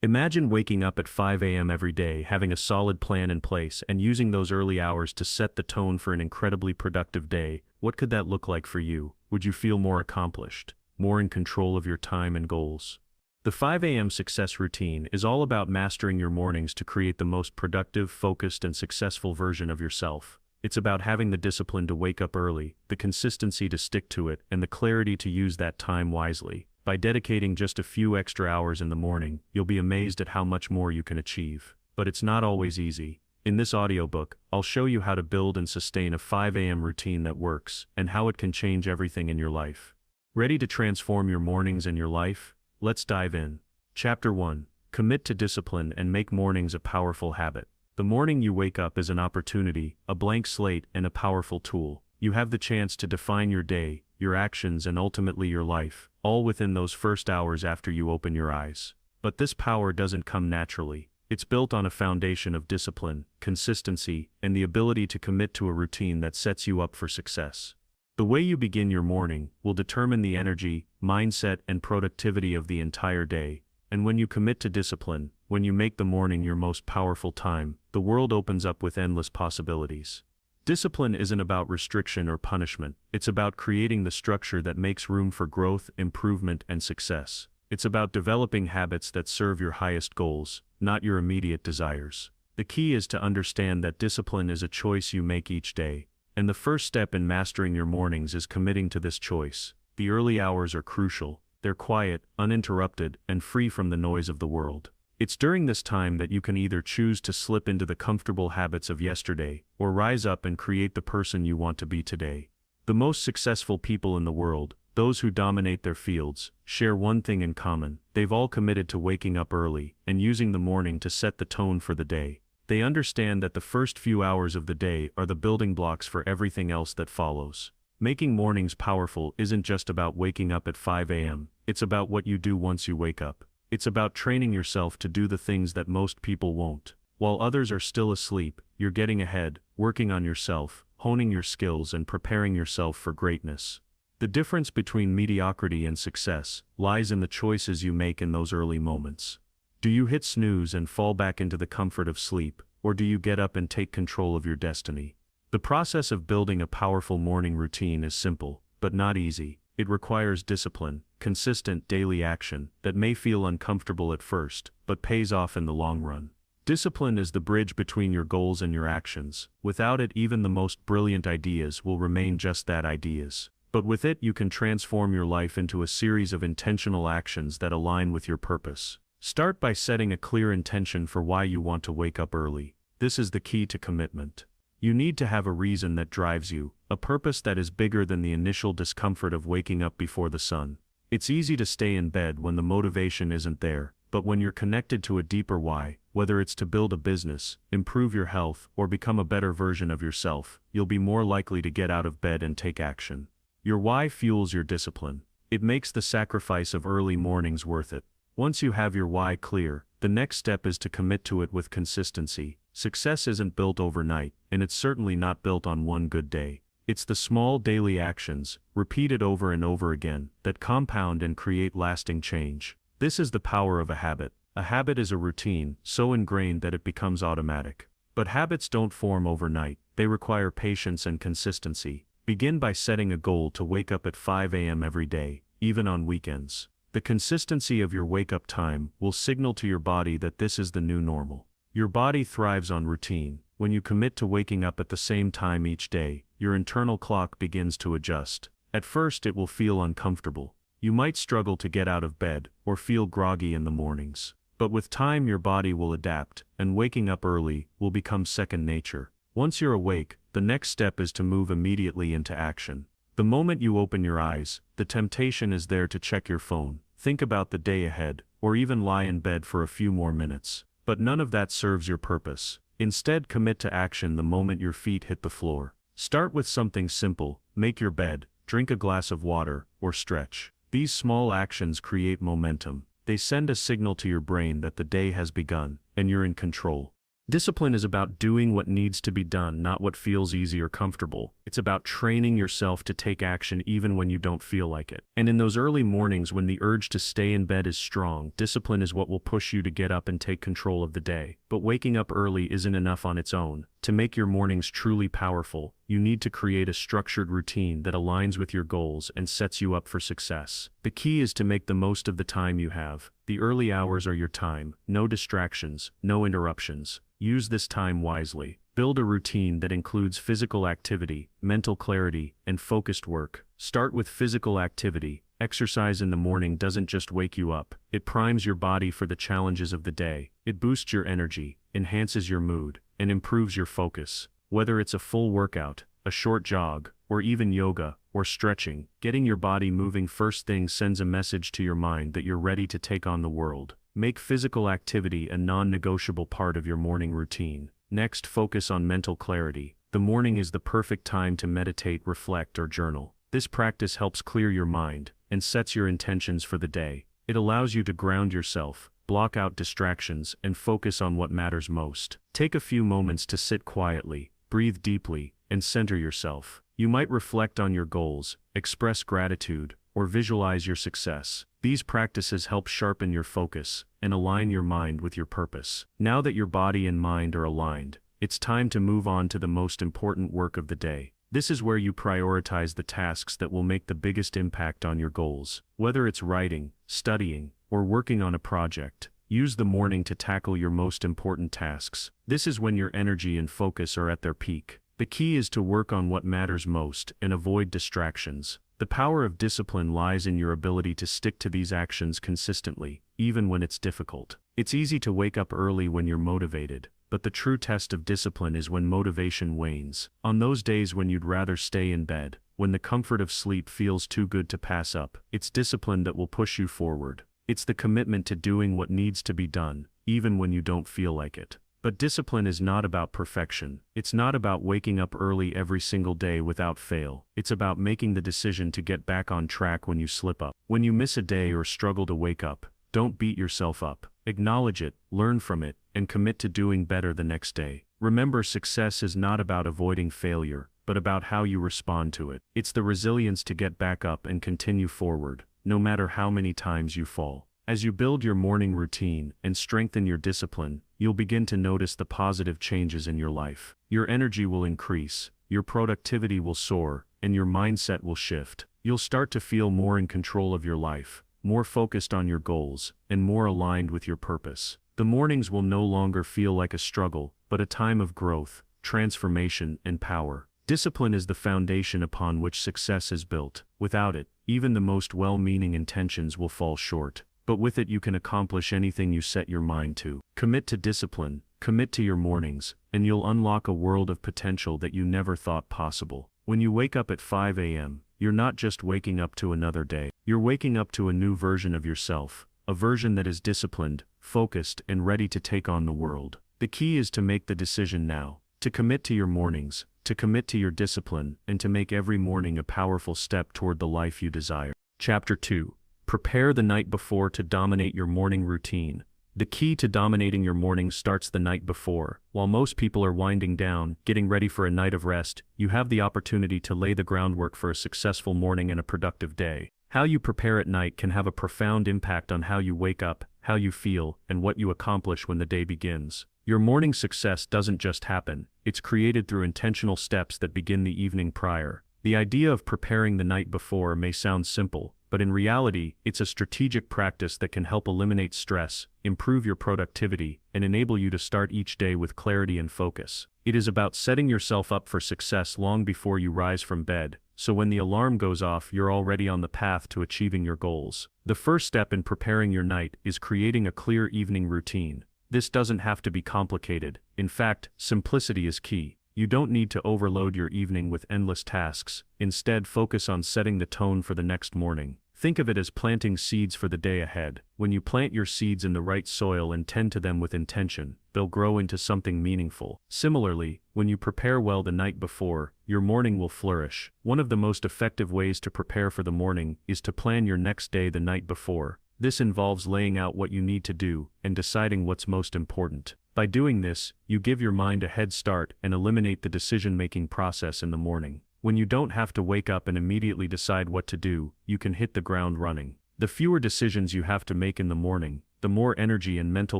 Imagine waking up at 5 a.m. every day, having a solid plan in place, and using those early hours to set the tone for an incredibly productive day. What could that look like for you? Would you feel more accomplished, more in control of your time and goals? The 5 a.m. success routine is all about mastering your mornings to create the most productive, focused, and successful version of yourself. It's about having the discipline to wake up early, the consistency to stick to it, and the clarity to use that time wisely. By dedicating just a few extra hours in the morning, you'll be amazed at how much more you can achieve. But it's not always easy. In this audiobook, I'll show you how to build and sustain a 5 a.m. routine that works, and how it can change everything in your life. Ready to transform your mornings and your life? Let's dive in. Chapter 1. Commit to discipline and make mornings a powerful habit. The morning you wake up is an opportunity, a blank slate, and a powerful tool. You have the chance to define your day, your actions, and ultimately your life, all within those first hours after you open your eyes. But this power doesn't come naturally. It's built on a foundation of discipline, consistency, and the ability to commit to a routine that sets you up for success. The way you begin your morning will determine the energy, mindset, and productivity of the entire day. And when you commit to discipline, when you make the morning your most powerful time, the world opens up with endless possibilities. Discipline isn't about restriction or punishment. It's about creating the structure that makes room for growth, improvement, and success. It's about developing habits that serve your highest goals, not your immediate desires. The key is to understand that discipline is a choice you make each day. And the first step in mastering your mornings is committing to this choice. The early hours are crucial. They're quiet, uninterrupted, and free from the noise of the world. It's during this time that you can either choose to slip into the comfortable habits of yesterday, or rise up and create the person you want to be today. The most successful people in the world, those who dominate their fields, share one thing in common. They've all committed to waking up early and using the morning to set the tone for the day. They understand that the first few hours of the day are the building blocks for everything else that follows. Making mornings powerful isn't just about waking up at 5 a.m. It's about what you do once you wake up. It's about training yourself to do the things that most people won't. While others are still asleep, you're getting ahead, working on yourself, honing your skills, and preparing yourself for greatness. The difference between mediocrity and success lies in the choices you make in those early moments. Do you hit snooze and fall back into the comfort of sleep, or do you get up and take control of your destiny? The process of building a powerful morning routine is simple, but not easy. It requires discipline, consistent daily action that may feel uncomfortable at first, but pays off in the long run. Discipline is the bridge between your goals and your actions. Without it, even the most brilliant ideas will remain just that, ideas. But with it, you can transform your life into a series of intentional actions that align with your purpose. Start by setting a clear intention for why you want to wake up early. This is the key to commitment. You need to have a reason that drives you, a purpose that is bigger than the initial discomfort of waking up before the sun. It's easy to stay in bed when the motivation isn't there, but when you're connected to a deeper why, whether it's to build a business, improve your health, or become a better version of yourself, you'll be more likely to get out of bed and take action. Your why fuels your discipline. It makes the sacrifice of early mornings worth it. Once you have your why clear, the next step is to commit to it with consistency. Success isn't built overnight, and it's certainly not built on one good day. It's the small daily actions, repeated over and over again, that compound and create lasting change. This is the power of a habit. A habit is a routine, so ingrained that it becomes automatic. But habits don't form overnight. They require patience and consistency. Begin by setting a goal to wake up at 5 a.m. every day, even on weekends. The consistency of your wake-up time will signal to your body that this is the new normal. Your body thrives on routine. When you commit to waking up at the same time each day, your internal clock begins to adjust. At first, it will feel uncomfortable. You might struggle to get out of bed, or feel groggy in the mornings. But with time, your body will adapt, and waking up early will become second nature. Once you're awake, the next step is to move immediately into action. The moment you open your eyes, the temptation is there to check your phone, think about the day ahead, or even lie in bed for a few more minutes. But none of that serves your purpose. Instead, commit to action the moment your feet hit the floor. Start with something simple. Make your bed, drink a glass of water, or stretch. These small actions create momentum. They send a signal to your brain that the day has begun, and you're in control. Discipline is about doing what needs to be done, not what feels easy or comfortable. It's about training yourself to take action even when you don't feel like it. And in those early mornings when the urge to stay in bed is strong, discipline is what will push you to get up and take control of the day. But waking up early isn't enough on its own. To make your mornings truly powerful, you need to create a structured routine that aligns with your goals and sets you up for success. The key is to make the most of the time you have. The early hours are your time, no distractions, no interruptions. Use this time wisely. Build a routine that includes physical activity, mental clarity, and focused work. Start with physical activity. Exercise in the morning doesn't just wake you up, it primes your body for the challenges of the day. It boosts your energy, enhances your mood, and improves your focus. Whether it's a full workout, a short jog, or even yoga or stretching, getting your body moving first thing sends a message to your mind that you're ready to take on the world. Make physical activity a non-negotiable part of your morning routine. Next, focus on mental clarity. The morning is the perfect time to meditate, reflect, or journal. This practice helps clear your mind and sets your intentions for the day. It allows you to ground yourself, block out distractions, and focus on what matters most. Take a few moments to sit quietly, breathe deeply, and center yourself. You might reflect on your goals, express gratitude, or visualize your success. These practices help sharpen your focus and align your mind with your purpose. Now that your body and mind are aligned, it's time to move on to the most important work of the day. This is where you prioritize the tasks that will make the biggest impact on your goals. Whether it's writing, studying, or working on a project, use the morning to tackle your most important tasks. This is when your energy and focus are at their peak. The key is to work on what matters most and avoid distractions. The power of discipline lies in your ability to stick to these actions consistently, even when it's difficult. It's easy to wake up early when you're motivated, but the true test of discipline is when motivation wanes. On those days when you'd rather stay in bed, when the comfort of sleep feels too good to pass up, it's discipline that will push you forward. It's the commitment to doing what needs to be done, even when you don't feel like it. But discipline is not about perfection. It's not about waking up early every single day without fail. It's about making the decision to get back on track when you slip up. When you miss a day or struggle to wake up, don't beat yourself up. Acknowledge it, learn from it, and commit to doing better the next day. Remember, success is not about avoiding failure, but about how you respond to it. It's the resilience to get back up and continue forward, no matter how many times you fall. As you build your morning routine and strengthen your discipline, you'll begin to notice the positive changes in your life. Your energy will increase, your productivity will soar, and your mindset will shift. You'll start to feel more in control of your life, more focused on your goals, and more aligned with your purpose. The mornings will no longer feel like a struggle, but a time of growth, transformation, and power. Discipline is the foundation upon which success is built. Without it, even the most well-meaning intentions will fall short. But with it you can accomplish anything you set your mind to. Commit to discipline, commit to your mornings, and you'll unlock a world of potential that you never thought possible. When you wake up at 5 a.m., you're not just waking up to another day. You're waking up to a new version of yourself, a version that is disciplined, focused, and ready to take on the world. The key is to make the decision now, to commit to your mornings, to commit to your discipline, and to make every morning a powerful step toward the life you desire. Chapter 2. Prepare the night before to dominate your morning routine. The key to dominating your morning starts the night before. While most people are winding down, getting ready for a night of rest, you have the opportunity to lay the groundwork for a successful morning and a productive day. How you prepare at night can have a profound impact on how you wake up, how you feel, and what you accomplish when the day begins. Your morning success doesn't just happen, it's created through intentional steps that begin the evening prior. The idea of preparing the night before may sound simple, but in reality, it's a strategic practice that can help eliminate stress, improve your productivity, and enable you to start each day with clarity and focus. It is about setting yourself up for success long before you rise from bed, so when the alarm goes off, you're already on the path to achieving your goals. The first step in preparing your night is creating a clear evening routine. This doesn't have to be complicated. In fact, simplicity is key. You don't need to overload your evening with endless tasks. Instead, focus on setting the tone for the next morning. Think of it as planting seeds for the day ahead. When you plant your seeds in the right soil and tend to them with intention, they'll grow into something meaningful. Similarly, when you prepare well the night before, your morning will flourish. One of the most effective ways to prepare for the morning is to plan your next day the night before. This involves laying out what you need to do and deciding what's most important. By doing this, you give your mind a head start and eliminate the decision-making process in the morning. When you don't have to wake up and immediately decide what to do, you can hit the ground running. The fewer decisions you have to make in the morning, the more energy and mental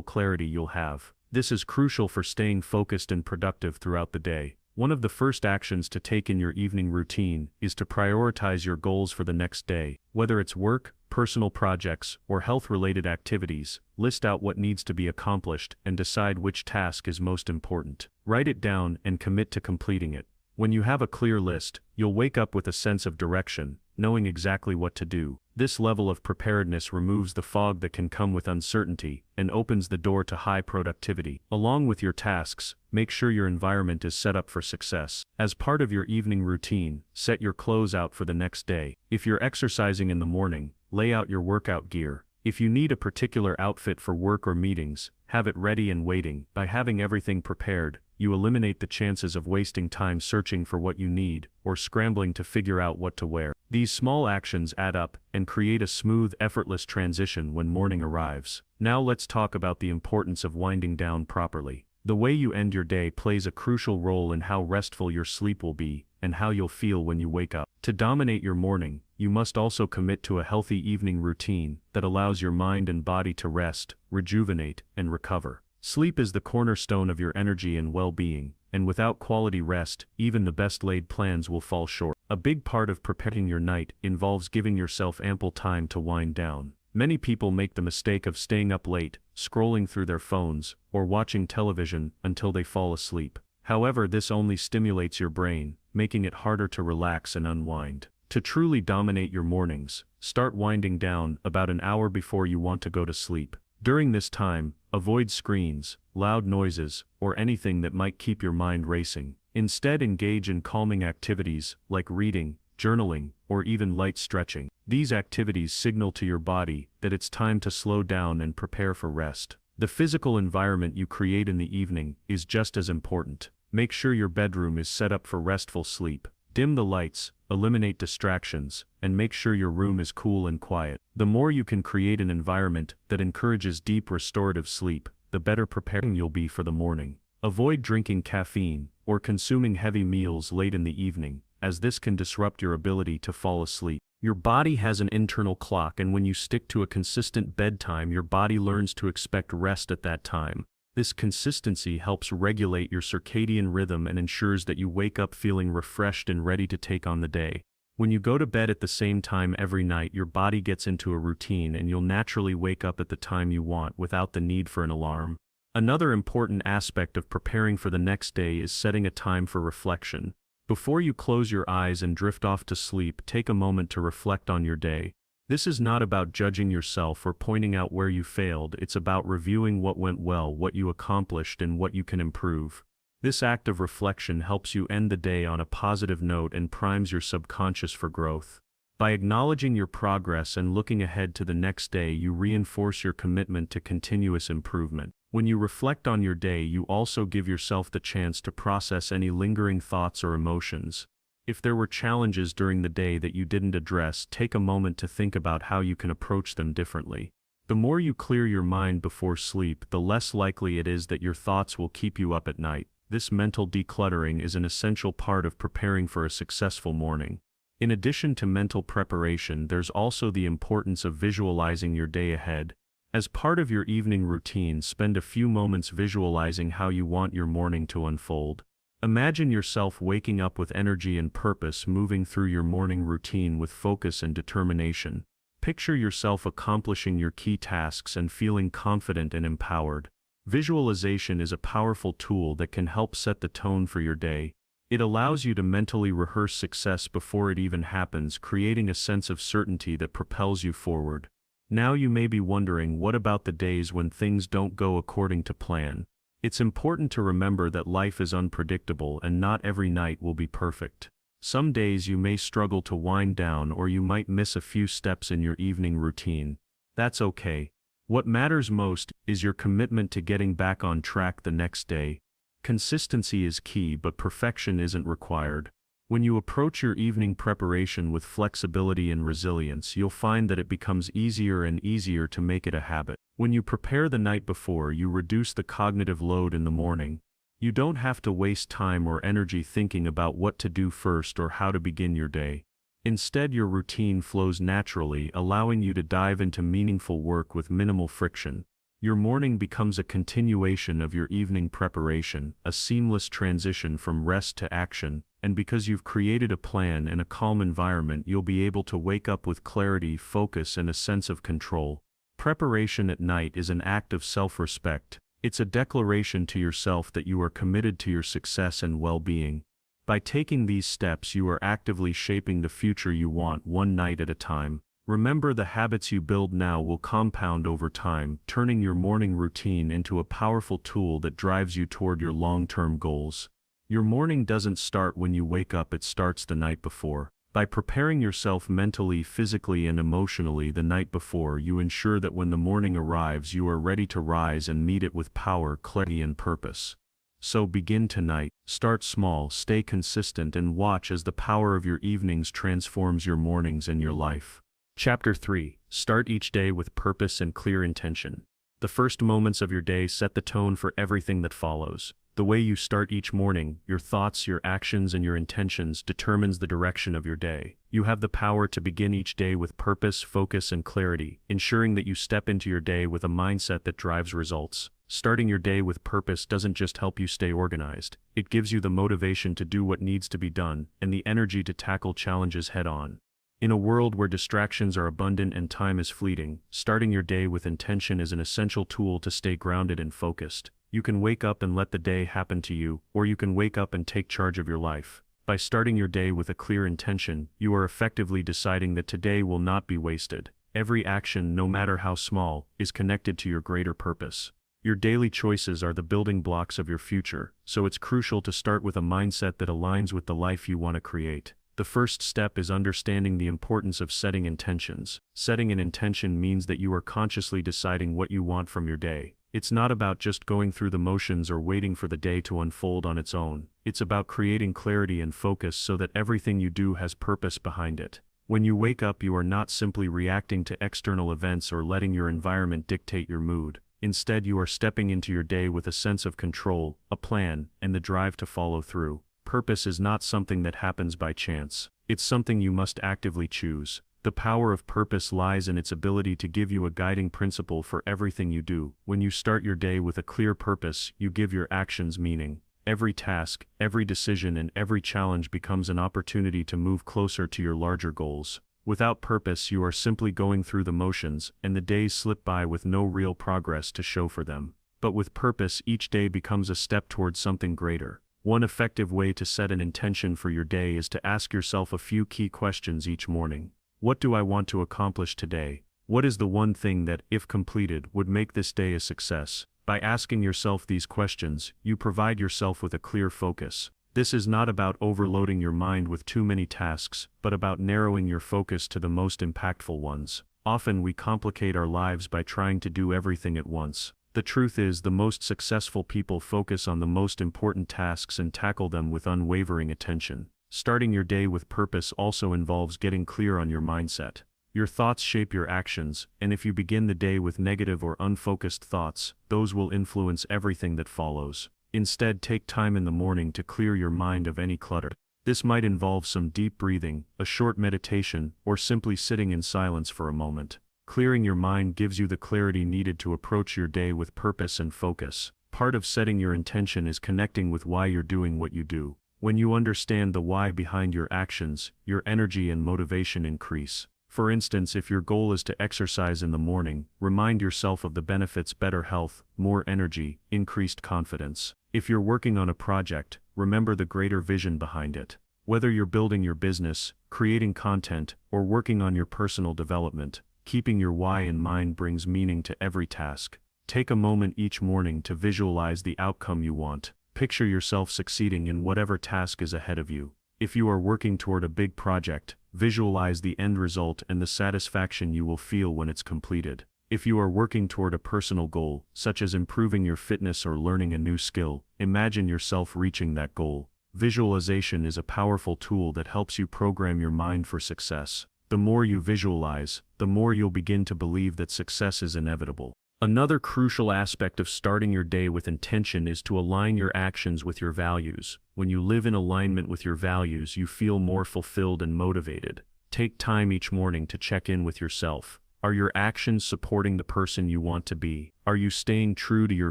clarity you'll have. This is crucial for staying focused and productive throughout the day. One of the first actions to take in your evening routine is to prioritize your goals for the next day. Whether it's work, personal projects, or health-related activities, list out what needs to be accomplished and decide which task is most important. Write it down and commit to completing it. When you have a clear list, you'll wake up with a sense of direction, knowing exactly what to do. This level of preparedness removes the fog that can come with uncertainty and opens the door to high productivity. Along with your tasks, make sure your environment is set up for success. As part of your evening routine, set your clothes out for the next day. If you're exercising in the morning, lay out your workout gear. If you need a particular outfit for work or meetings, have it ready and waiting. By having everything prepared, you eliminate the chances of wasting time searching for what you need or scrambling to figure out what to wear. These small actions add up and create a smooth, effortless transition when morning arrives. Now let's talk about the importance of winding down properly. The way you end your day plays a crucial role in how restful your sleep will be and how you'll feel when you wake up. To dominate your morning, you must also commit to a healthy evening routine that allows your mind and body to rest, rejuvenate, and recover. Sleep is the cornerstone of your energy and well-being, and without quality rest, even the best-laid plans will fall short. A big part of preparing your night involves giving yourself ample time to wind down. Many people make the mistake of staying up late, scrolling through their phones, or watching television until they fall asleep. However, this only stimulates your brain, making it harder to relax and unwind. To truly dominate your mornings, start winding down about an hour before you want to go to sleep. During this time, avoid screens, loud noises, or anything that might keep your mind racing. Instead, engage in calming activities like reading, journaling, or even light stretching. These activities signal to your body that it's time to slow down and prepare for rest. The physical environment you create in the evening is just as important. Make sure your bedroom is set up for restful sleep. Dim the lights, eliminate distractions, and make sure your room is cool and quiet. The more you can create an environment that encourages deep restorative sleep, the better prepared you'll be for the morning. Avoid drinking caffeine or consuming heavy meals late in the evening, as this can disrupt your ability to fall asleep. Your body has an internal clock, and when you stick to a consistent bedtime, your body learns to expect rest at that time. This consistency helps regulate your circadian rhythm and ensures that you wake up feeling refreshed and ready to take on the day. When you go to bed at the same time every night, your body gets into a routine and you'll naturally wake up at the time you want without the need for an alarm. Another important aspect of preparing for the next day is setting a time for reflection. Before you close your eyes and drift off to sleep, take a moment to reflect on your day. This is not about judging yourself or pointing out where you failed. It's about reviewing what went well, what you accomplished, and what you can improve. This act of reflection helps you end the day on a positive note and primes your subconscious for growth. By acknowledging your progress and looking ahead to the next day, you reinforce your commitment to continuous improvement. When you reflect on your day, you also give yourself the chance to process any lingering thoughts or emotions. If there were challenges during the day that you didn't address, take a moment to think about how you can approach them differently. The more you clear your mind before sleep, the less likely it is that your thoughts will keep you up at night. This mental decluttering is an essential part of preparing for a successful morning. In addition to mental preparation, there's also the importance of visualizing your day ahead. As part of your evening routine, spend a few moments visualizing how you want your morning to unfold. Imagine yourself waking up with energy and purpose, moving through your morning routine with focus and determination. Picture yourself accomplishing your key tasks and feeling confident and empowered. Visualization is a powerful tool that can help set the tone for your day. It allows you to mentally rehearse success before it even happens, creating a sense of certainty that propels you forward. Now you may be wondering, what about the days when things don't go according to plan? It's important to remember that life is unpredictable and not every night will be perfect. Some days you may struggle to wind down, or you might miss a few steps in your evening routine. That's okay. What matters most is your commitment to getting back on track the next day. Consistency is key, but perfection isn't required. When you approach your evening preparation with flexibility and resilience, you'll find that it becomes easier and easier to make it a habit. When you prepare the night before, you reduce the cognitive load in the morning. You don't have to waste time or energy thinking about what to do first or how to begin your day. Instead, your routine flows naturally, allowing you to dive into meaningful work with minimal friction. Your morning becomes a continuation of your evening preparation, a seamless transition from rest to action, and because you've created a plan and a calm environment, you'll be able to wake up with clarity, focus, and a sense of control. Preparation at night is an act of self-respect. It's a declaration to yourself that you are committed to your success and well-being. By taking these steps, you are actively shaping the future you want, one night at a time. Remember, the habits you build now will compound over time, turning your morning routine into a powerful tool that drives you toward your long-term goals. Your morning doesn't start when you wake up, it starts the night before. By preparing yourself mentally, physically, and emotionally the night before, you ensure that when the morning arrives, you are ready to rise and meet it with power, clarity, and purpose. So begin tonight, start small, stay consistent, and watch as the power of your evenings transforms your mornings and your life. Chapter 3. Start each day with purpose and clear intention. The first moments of your day set the tone for everything that follows. The way you start each morning, your thoughts, your actions, and your intentions determines the direction of your day. You have the power to begin each day with purpose, focus, and clarity, ensuring that you step into your day with a mindset that drives results. Starting your day with purpose doesn't just help you stay organized, it gives you the motivation to do what needs to be done, and the energy to tackle challenges head-on. In a world where distractions are abundant and time is fleeting, starting your day with intention is an essential tool to stay grounded and focused. You can wake up and let the day happen to you, or you can wake up and take charge of your life. By starting your day with a clear intention, you are effectively deciding that today will not be wasted. Every action, no matter how small, is connected to your greater purpose. Your daily choices are the building blocks of your future, so it's crucial to start with a mindset that aligns with the life you want to create. The first step is understanding the importance of setting intentions. Setting an intention means that you are consciously deciding what you want from your day. It's not about just going through the motions or waiting for the day to unfold on its own. It's about creating clarity and focus so that everything you do has purpose behind it. When you wake up, you are not simply reacting to external events or letting your environment dictate your mood. Instead, you are stepping into your day with a sense of control, a plan, and the drive to follow through. Purpose is not something that happens by chance. It's something you must actively choose. The power of purpose lies in its ability to give you a guiding principle for everything you do. When you start your day with a clear purpose, you give your actions meaning. Every task, every decision, and every challenge becomes an opportunity to move closer to your larger goals. Without purpose, you are simply going through the motions, and the days slip by with no real progress to show for them. But with purpose, each day becomes a step towards something greater. One effective way to set an intention for your day is to ask yourself a few key questions each morning. What do I want to accomplish today? What is the one thing that, if completed, would make this day a success? By asking yourself these questions, you provide yourself with a clear focus. This is not about overloading your mind with too many tasks, but about narrowing your focus to the most impactful ones. Often we complicate our lives by trying to do everything at once. The truth is, the most successful people focus on the most important tasks and tackle them with unwavering attention. Starting your day with purpose also involves getting clear on your mindset. Your thoughts shape your actions, and if you begin the day with negative or unfocused thoughts, those will influence everything that follows. Instead, take time in the morning to clear your mind of any clutter. This might involve some deep breathing, a short meditation, or simply sitting in silence for a moment. Clearing your mind gives you the clarity needed to approach your day with purpose and focus. Part of setting your intention is connecting with why you're doing what you do. When you understand the why behind your actions, your energy and motivation increase. For instance, if your goal is to exercise in the morning, remind yourself of the benefits: better health, more energy, increased confidence. If you're working on a project, remember the greater vision behind it. Whether you're building your business, creating content, or working on your personal development, keeping your why in mind brings meaning to every task. Take a moment each morning to visualize the outcome you want. Picture yourself succeeding in whatever task is ahead of you. If you are working toward a big project, visualize the end result and the satisfaction you will feel when it's completed. If you are working toward a personal goal, such as improving your fitness or learning a new skill, imagine yourself reaching that goal. Visualization is a powerful tool that helps you program your mind for success. The more you visualize, the more you'll begin to believe that success is inevitable. Another crucial aspect of starting your day with intention is to align your actions with your values. When you live in alignment with your values, you feel more fulfilled and motivated. Take time each morning to check in with yourself. Are your actions supporting the person you want to be? Are you staying true to your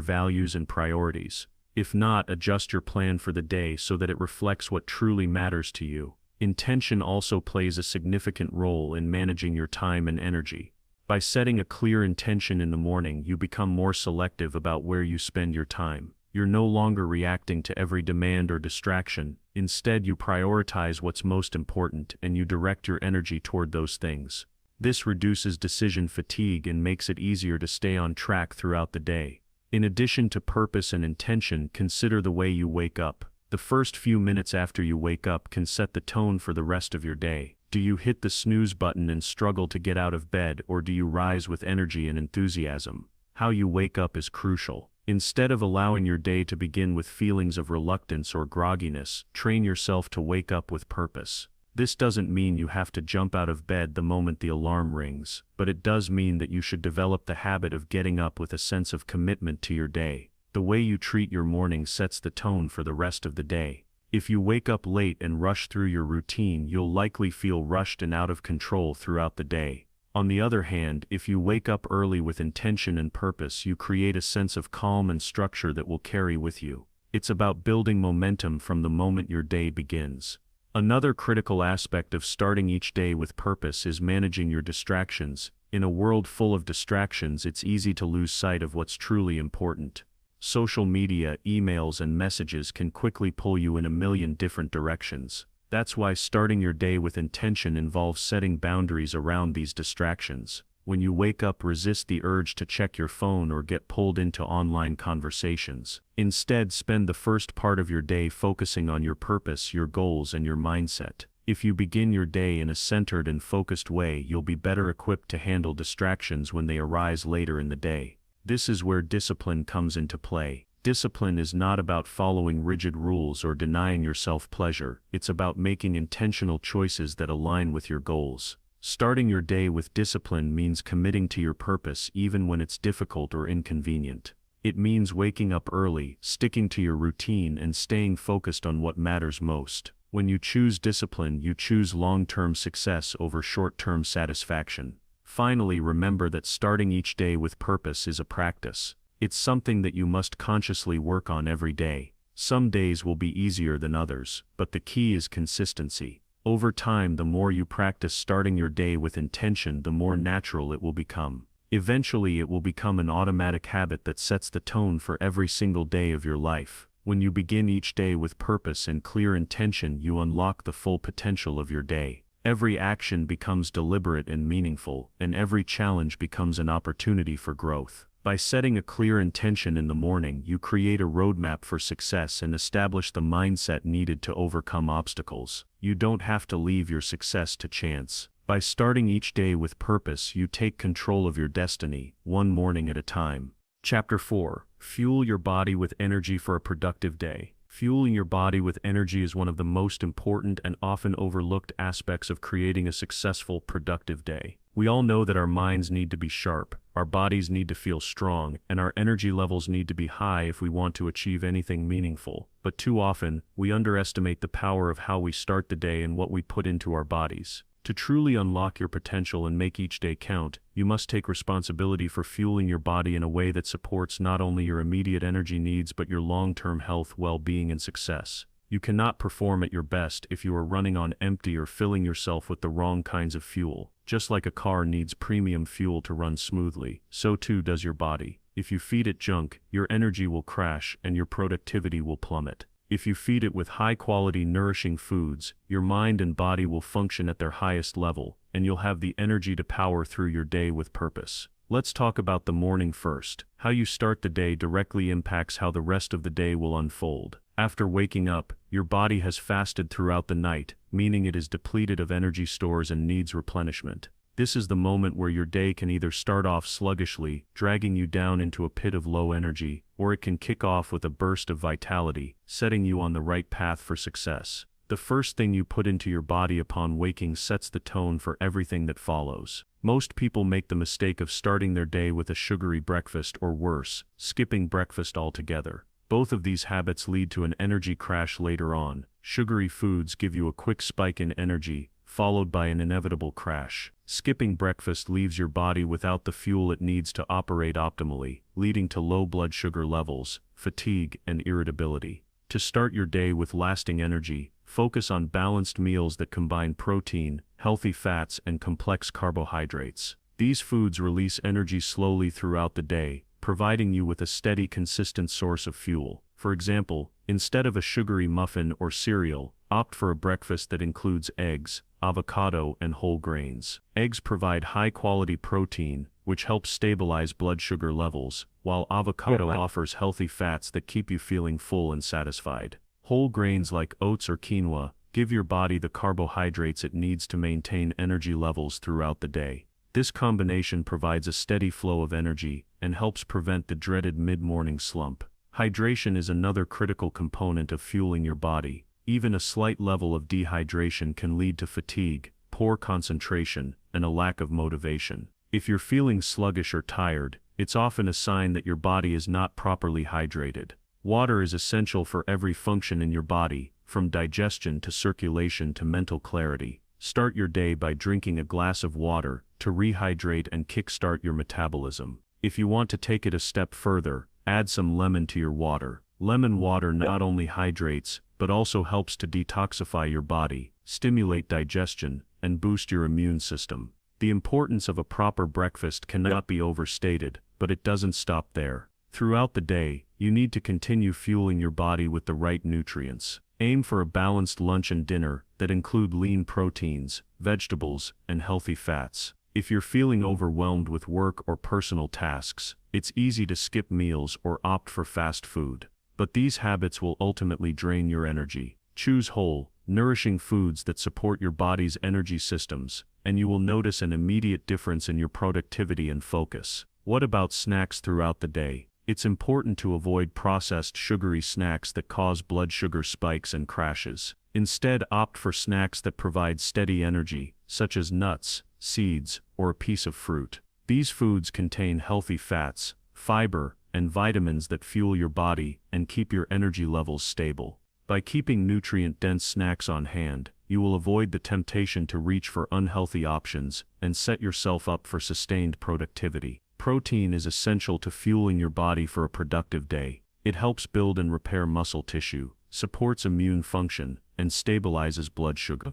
values and priorities? If not, adjust your plan for the day so that it reflects what truly matters to you. Intention also plays a significant role in managing your time and energy. By setting a clear intention in the morning, you become more selective about where you spend your time. You're no longer reacting to every demand or distraction. Instead, you prioritize what's most important and you direct your energy toward those things. This reduces decision fatigue and makes it easier to stay on track throughout the day. In addition to purpose and intention, consider the way you wake up. The first few minutes after you wake up can set the tone for the rest of your day. Do you hit the snooze button and struggle to get out of bed, or do you rise with energy and enthusiasm? How you wake up is crucial. Instead of allowing your day to begin with feelings of reluctance or grogginess, train yourself to wake up with purpose. This doesn't mean you have to jump out of bed the moment the alarm rings, but it does mean that you should develop the habit of getting up with a sense of commitment to your day. The way you treat your morning sets the tone for the rest of the day. If you wake up late and rush through your routine, you'll likely feel rushed and out of control throughout the day. On the other hand, if you wake up early with intention and purpose, you create a sense of calm and structure that will carry with you. It's about building momentum from the moment your day begins. Another critical aspect of starting each day with purpose is managing your distractions. In a world full of distractions, it's easy to lose sight of what's truly important. Social media, emails, and messages can quickly pull you in a million different directions. That's why starting your day with intention involves setting boundaries around these distractions. When you wake up, resist the urge to check your phone or get pulled into online conversations. Instead, spend the first part of your day focusing on your purpose, your goals, and your mindset. If you begin your day in a centered and focused way, you'll be better equipped to handle distractions when they arise later in the day. This is where discipline comes into play. Discipline is not about following rigid rules or denying yourself pleasure. It's about making intentional choices that align with your goals. Starting your day with discipline means committing to your purpose even when it's difficult or inconvenient. It means waking up early, sticking to your routine, and staying focused on what matters most. When you choose discipline, you choose long-term success over short-term satisfaction. Finally, remember that starting each day with purpose is a practice. It's something that you must consciously work on every day. Some days will be easier than others, but the key is consistency. Over time, the more you practice starting your day with intention, the more natural it will become. Eventually, it will become an automatic habit that sets the tone for every single day of your life. When you begin each day with purpose and clear intention, you unlock the full potential of your day. Every action becomes deliberate and meaningful, and every challenge becomes an opportunity for growth. By setting a clear intention in the morning, you create a roadmap for success and establish the mindset needed to overcome obstacles. You don't have to leave your success to chance. By starting each day with purpose, you take control of your destiny, one morning at a time. Chapter 4. Fuel your body with energy for a productive day. Fueling your body with energy is one of the most important and often overlooked aspects of creating a successful, productive day. We all know that our minds need to be sharp, our bodies need to feel strong, and our energy levels need to be high if we want to achieve anything meaningful. But too often, we underestimate the power of how we start the day and what we put into our bodies. To truly unlock your potential and make each day count, you must take responsibility for fueling your body in a way that supports not only your immediate energy needs but your long-term health, well-being, and success. You cannot perform at your best if you are running on empty or filling yourself with the wrong kinds of fuel. Just like a car needs premium fuel to run smoothly, so too does your body. If you feed it junk, your energy will crash and your productivity will plummet. If you feed it with high-quality, nourishing foods, your mind and body will function at their highest level, and you'll have the energy to power through your day with purpose. Let's talk about the morning first. How you start the day directly impacts how the rest of the day will unfold. After waking up, your body has fasted throughout the night, meaning it is depleted of energy stores and needs replenishment. This is the moment where your day can either start off sluggishly, dragging you down into a pit of low energy, or it can kick off with a burst of vitality, setting you on the right path for success. The first thing you put into your body upon waking sets the tone for everything that follows. Most people make the mistake of starting their day with a sugary breakfast or worse, skipping breakfast altogether. Both of these habits lead to an energy crash later on. Sugary foods give you a quick spike in energy, followed by an inevitable crash. Skipping breakfast leaves your body without the fuel it needs to operate optimally, leading to low blood sugar levels, fatigue, and irritability. To start your day with lasting energy, focus on balanced meals that combine protein, healthy fats, and complex carbohydrates. These foods release energy slowly throughout the day, providing you with a steady, consistent source of fuel. For example, instead of a sugary muffin or cereal, opt for a breakfast that includes eggs, avocado, and whole grains. Eggs provide high-quality protein, which helps stabilize blood sugar levels, while avocado offers healthy fats that keep you feeling full and satisfied. Whole grains like oats or quinoa give your body the carbohydrates it needs to maintain energy levels throughout the day. This combination provides a steady flow of energy and helps prevent the dreaded mid-morning slump. Hydration is another critical component of fueling your body. Even a slight level of dehydration can lead to fatigue, poor concentration, and a lack of motivation. If you're feeling sluggish or tired, it's often a sign that your body is not properly hydrated. Water is essential for every function in your body, from digestion to circulation to mental clarity. Start your day by drinking a glass of water to rehydrate and kickstart your metabolism. If you want to take it a step further, add some lemon to your water. Lemon water not only hydrates, but also helps to detoxify your body, stimulate digestion, and boost your immune system. The importance of a proper breakfast cannot be overstated, but it doesn't stop there. Throughout the day, you need to continue fueling your body with the right nutrients. Aim for a balanced lunch and dinner that include lean proteins, vegetables, and healthy fats. If you're feeling overwhelmed with work or personal tasks, it's easy to skip meals or opt for fast food. But these habits will ultimately drain your energy. Choose whole, nourishing foods that support your body's energy systems, and you will notice an immediate difference in your productivity and focus. What about snacks throughout the day? It's important to avoid processed sugary snacks that cause blood sugar spikes and crashes. Instead, opt for snacks that provide steady energy, such as nuts, seeds, or a piece of fruit. These foods contain healthy fats, fiber, and vitamins that fuel your body and keep your energy levels stable. By keeping nutrient-dense snacks on hand, you will avoid the temptation to reach for unhealthy options and set yourself up for sustained productivity. Protein is essential to fueling your body for a productive day. It helps build and repair muscle tissue, supports immune function, and stabilizes blood sugar.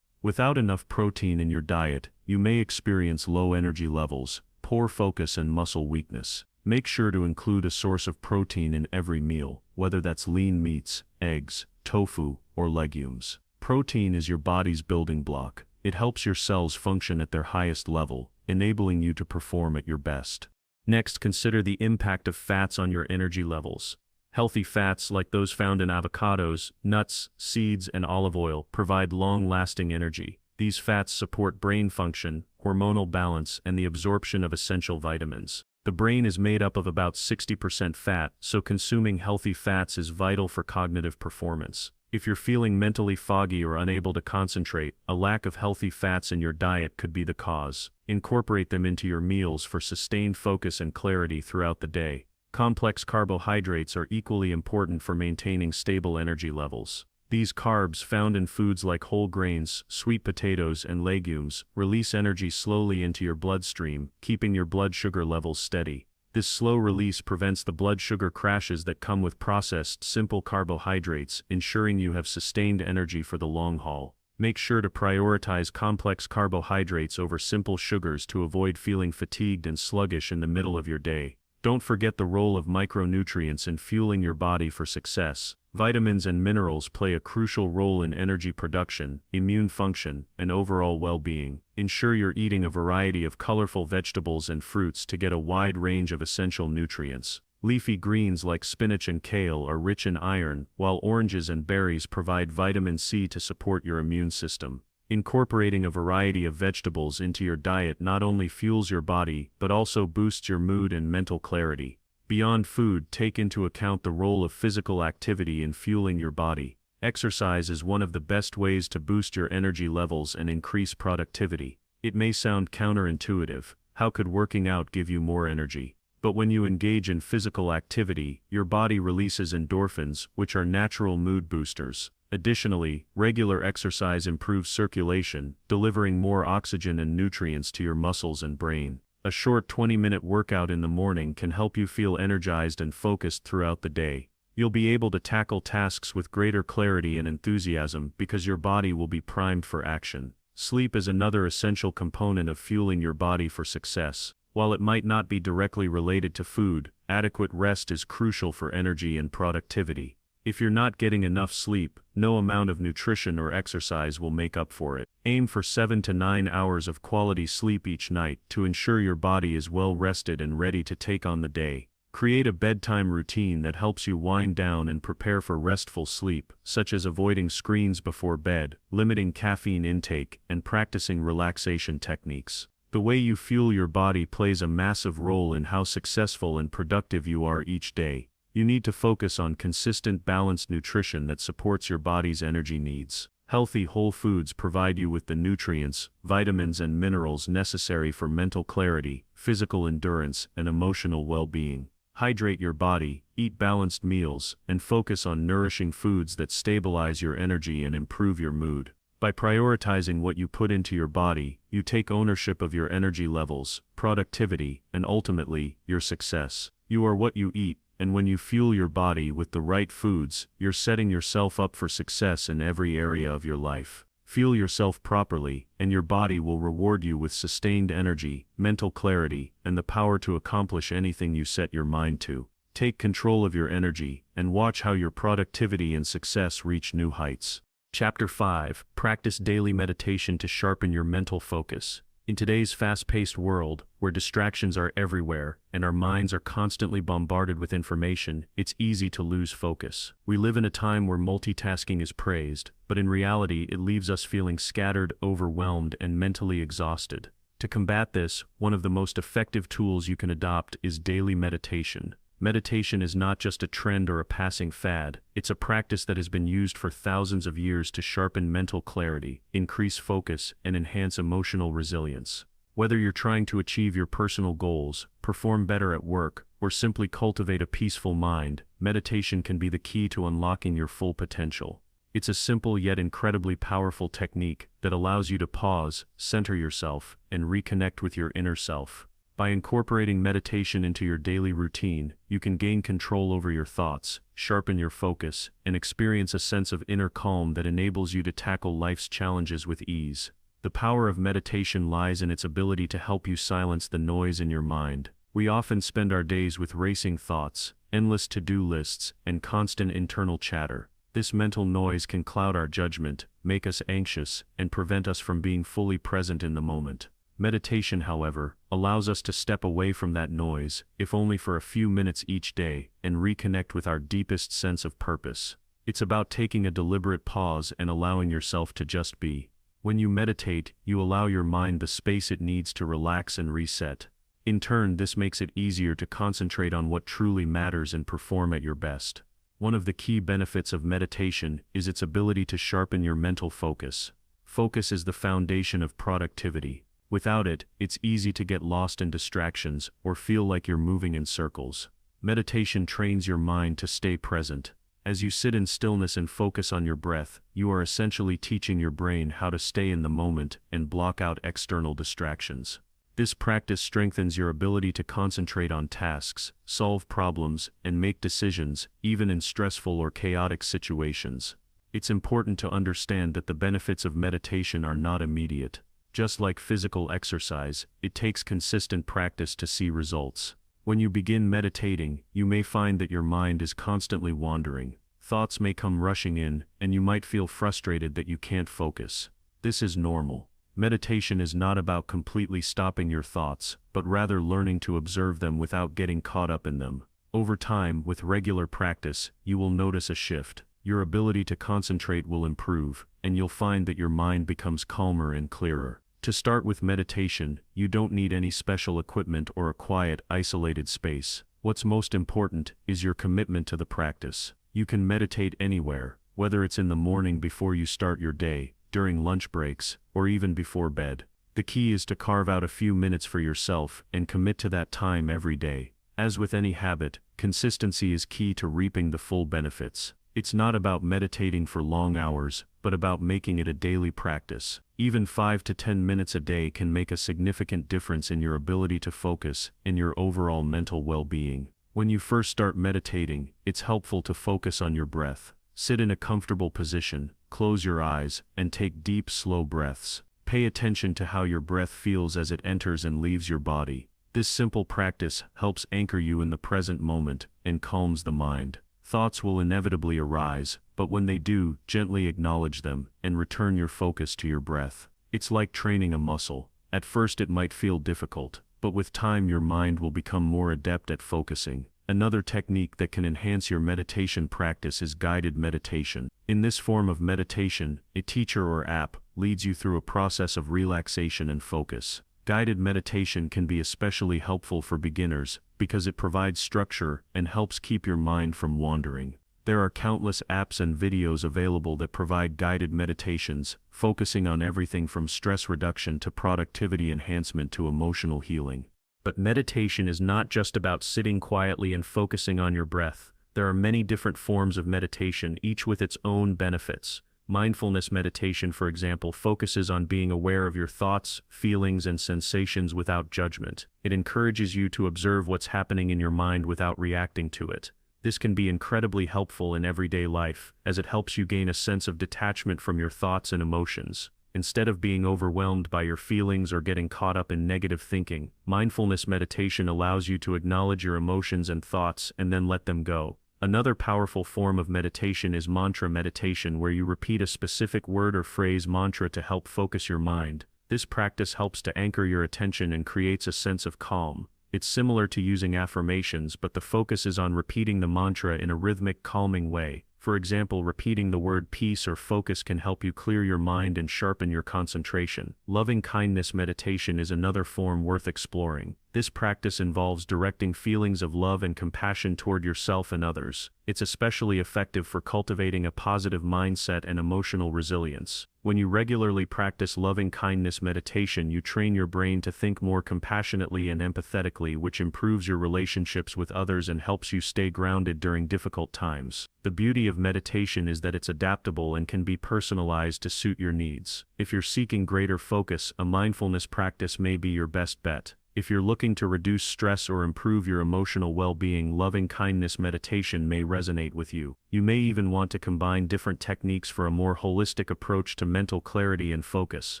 Without enough protein in your diet, you may experience low energy levels, poor focus, and muscle weakness. Make sure to include a source of protein in every meal, whether that's lean meats, eggs, tofu, or legumes. Protein is your body's building block. It helps your cells function at their highest level, enabling you to perform at your best. Next, consider the impact of fats on your energy levels. Healthy fats like those found in avocados, nuts, seeds, and olive oil provide long-lasting energy. These fats support brain function, hormonal balance, and the absorption of essential vitamins. The brain is made up of about 60% fat, so consuming healthy fats is vital for cognitive performance. If you're feeling mentally foggy or unable to concentrate, a lack of healthy fats in your diet could be the cause. Incorporate them into your meals for sustained focus and clarity throughout the day. Complex carbohydrates are equally important for maintaining stable energy levels. These carbs, found in foods like whole grains, sweet potatoes, and legumes, release energy slowly into your bloodstream, keeping your blood sugar levels steady. This slow release prevents the blood sugar crashes that come with processed, simple carbohydrates, ensuring you have sustained energy for the long haul. Make sure to prioritize complex carbohydrates over simple sugars to avoid feeling fatigued and sluggish in the middle of your day. Don't forget the role of micronutrients in fueling your body for success. Vitamins and minerals play a crucial role in energy production, immune function, and overall well-being. Ensure you're eating a variety of colorful vegetables and fruits to get a wide range of essential nutrients. Leafy greens like spinach and kale are rich in iron, while oranges and berries provide vitamin C to support your immune system. Incorporating a variety of vegetables into your diet not only fuels your body but also boosts your mood and mental clarity. Beyond food, take into account the role of physical activity in fueling your body. Exercise is one of the best ways to boost your energy levels and increase productivity. It may sound counterintuitive. How could working out give you more energy? But when you engage in physical activity, your body releases endorphins, which are natural mood boosters. Additionally, regular exercise improves circulation, delivering more oxygen and nutrients to your muscles and brain. A short 20-minute workout in the morning can help you feel energized and focused throughout the day. You'll be able to tackle tasks with greater clarity and enthusiasm because your body will be primed for action. Sleep is another essential component of fueling your body for success. While it might not be directly related to food, adequate rest is crucial for energy and productivity. If you're not getting enough sleep, no amount of nutrition or exercise will make up for it. Aim for 7 to 9 hours of quality sleep each night to ensure your body is well rested and ready to take on the day. Create a bedtime routine that helps you wind down and prepare for restful sleep, such as avoiding screens before bed, limiting caffeine intake, and practicing relaxation techniques. The way you fuel your body plays a massive role in how successful and productive you are each day. You need to focus on consistent, balanced nutrition that supports your body's energy needs. Healthy whole foods provide you with the nutrients, vitamins, and minerals necessary for mental clarity, physical endurance, and emotional well-being. Hydrate your body, eat balanced meals, and focus on nourishing foods that stabilize your energy and improve your mood. By prioritizing what you put into your body, you take ownership of your energy levels, productivity, and ultimately, your success. You are what you eat, and when you fuel your body with the right foods, you're setting yourself up for success in every area of your life. Fuel yourself properly, and your body will reward you with sustained energy, mental clarity, and the power to accomplish anything you set your mind to. Take control of your energy, and watch how your productivity and success reach new heights. Chapter 5. Practice daily meditation to sharpen your mental focus. In today's fast-paced world, where distractions are everywhere and our minds are constantly bombarded with information, it's easy to lose focus. We live in a time where multitasking is praised, but in reality it leaves us feeling scattered, overwhelmed, and mentally exhausted. To combat this, one of the most effective tools you can adopt is daily meditation. Meditation is not just a trend or a passing fad, it's a practice that has been used for thousands of years to sharpen mental clarity, increase focus, and enhance emotional resilience. Whether you're trying to achieve your personal goals, perform better at work, or simply cultivate a peaceful mind, meditation can be the key to unlocking your full potential. It's a simple yet incredibly powerful technique that allows you to pause, center yourself, and reconnect with your inner self. By incorporating meditation into your daily routine, you can gain control over your thoughts, sharpen your focus, and experience a sense of inner calm that enables you to tackle life's challenges with ease. The power of meditation lies in its ability to help you silence the noise in your mind. We often spend our days with racing thoughts, endless to-do lists, and constant internal chatter. This mental noise can cloud our judgment, make us anxious, and prevent us from being fully present in the moment. Meditation, however, allows us to step away from that noise, if only for a few minutes each day, and reconnect with our deepest sense of purpose. It's about taking a deliberate pause and allowing yourself to just be. When you meditate, you allow your mind the space it needs to relax and reset. In turn, this makes it easier to concentrate on what truly matters and perform at your best. One of the key benefits of meditation is its ability to sharpen your mental focus. Focus is the foundation of productivity. Without it, it's easy to get lost in distractions or feel like you're moving in circles. Meditation trains your mind to stay present. As you sit in stillness and focus on your breath, you are essentially teaching your brain how to stay in the moment and block out external distractions. This practice strengthens your ability to concentrate on tasks, solve problems, and make decisions, even in stressful or chaotic situations. It's important to understand that the benefits of meditation are not immediate. Just like physical exercise, it takes consistent practice to see results. When you begin meditating, you may find that your mind is constantly wandering. Thoughts may come rushing in, and you might feel frustrated that you can't focus. This is normal. Meditation is not about completely stopping your thoughts, but rather learning to observe them without getting caught up in them. Over time, with regular practice, you will notice a shift. your ability to concentrate will improve, and you'll find that your mind becomes calmer and clearer. To start with meditation, you don't need any special equipment or a quiet, isolated space. What's most important is your commitment to the practice. You can meditate anywhere, whether it's in the morning before you start your day, during lunch breaks, or even before bed. The key is to carve out a few minutes for yourself and commit to that time every day. As with any habit, consistency is key to reaping the full benefits. It's not about meditating for long hours, but about making it a daily practice. Even 5 to 10 minutes a day can make a significant difference in your ability to focus and your overall mental well-being. When you first start meditating, it's helpful to focus on your breath. Sit in a comfortable position, close your eyes, and take deep, slow breaths. Pay attention to how your breath feels as it enters and leaves your body. This simple practice helps anchor you in the present moment and calms the mind. Thoughts will inevitably arise, but when they do, gently acknowledge them and return your focus to your breath. It's like training a muscle. At first it might feel difficult, but with time your mind will become more adept at focusing. Another technique that can enhance your meditation practice is guided meditation. In this form of meditation, a teacher or app leads you through a process of relaxation and focus. Guided meditation can be especially helpful for beginners because it provides structure and helps keep your mind from wandering. There are countless apps and videos available that provide guided meditations, focusing on everything from stress reduction to productivity enhancement to emotional healing. But meditation is not just about sitting quietly and focusing on your breath. There are many different forms of meditation, each with its own benefits. Mindfulness meditation, for example, focuses on being aware of your thoughts, feelings, and sensations without judgment. It encourages you to observe what's happening in your mind without reacting to it. This can be incredibly helpful in everyday life, as it helps you gain a sense of detachment from your thoughts and emotions. Instead of being overwhelmed by your feelings or getting caught up in negative thinking, mindfulness meditation allows you to acknowledge your emotions and thoughts and then let them go. Another powerful form of meditation is mantra meditation, where you repeat a specific word or phrase mantra to help focus your mind. This practice helps to anchor your attention and creates a sense of calm. It's similar to using affirmations, but the focus is on repeating the mantra in a rhythmic, calming way. For example, repeating the word peace or focus can help you clear your mind and sharpen your concentration. Loving kindness meditation is another form worth exploring. This practice involves directing feelings of love and compassion toward yourself and others. It's especially effective for cultivating a positive mindset and emotional resilience. When you regularly practice loving kindness meditation, you train your brain to think more compassionately and empathetically, which improves your relationships with others and helps you stay grounded during difficult times. The beauty of meditation is that it's adaptable and can be personalized to suit your needs. If you're seeking greater focus, a mindfulness practice may be your best bet. If you're looking to reduce stress or improve your emotional well-being, loving kindness meditation may resonate with you. You may even want to combine different techniques for a more holistic approach to mental clarity and focus.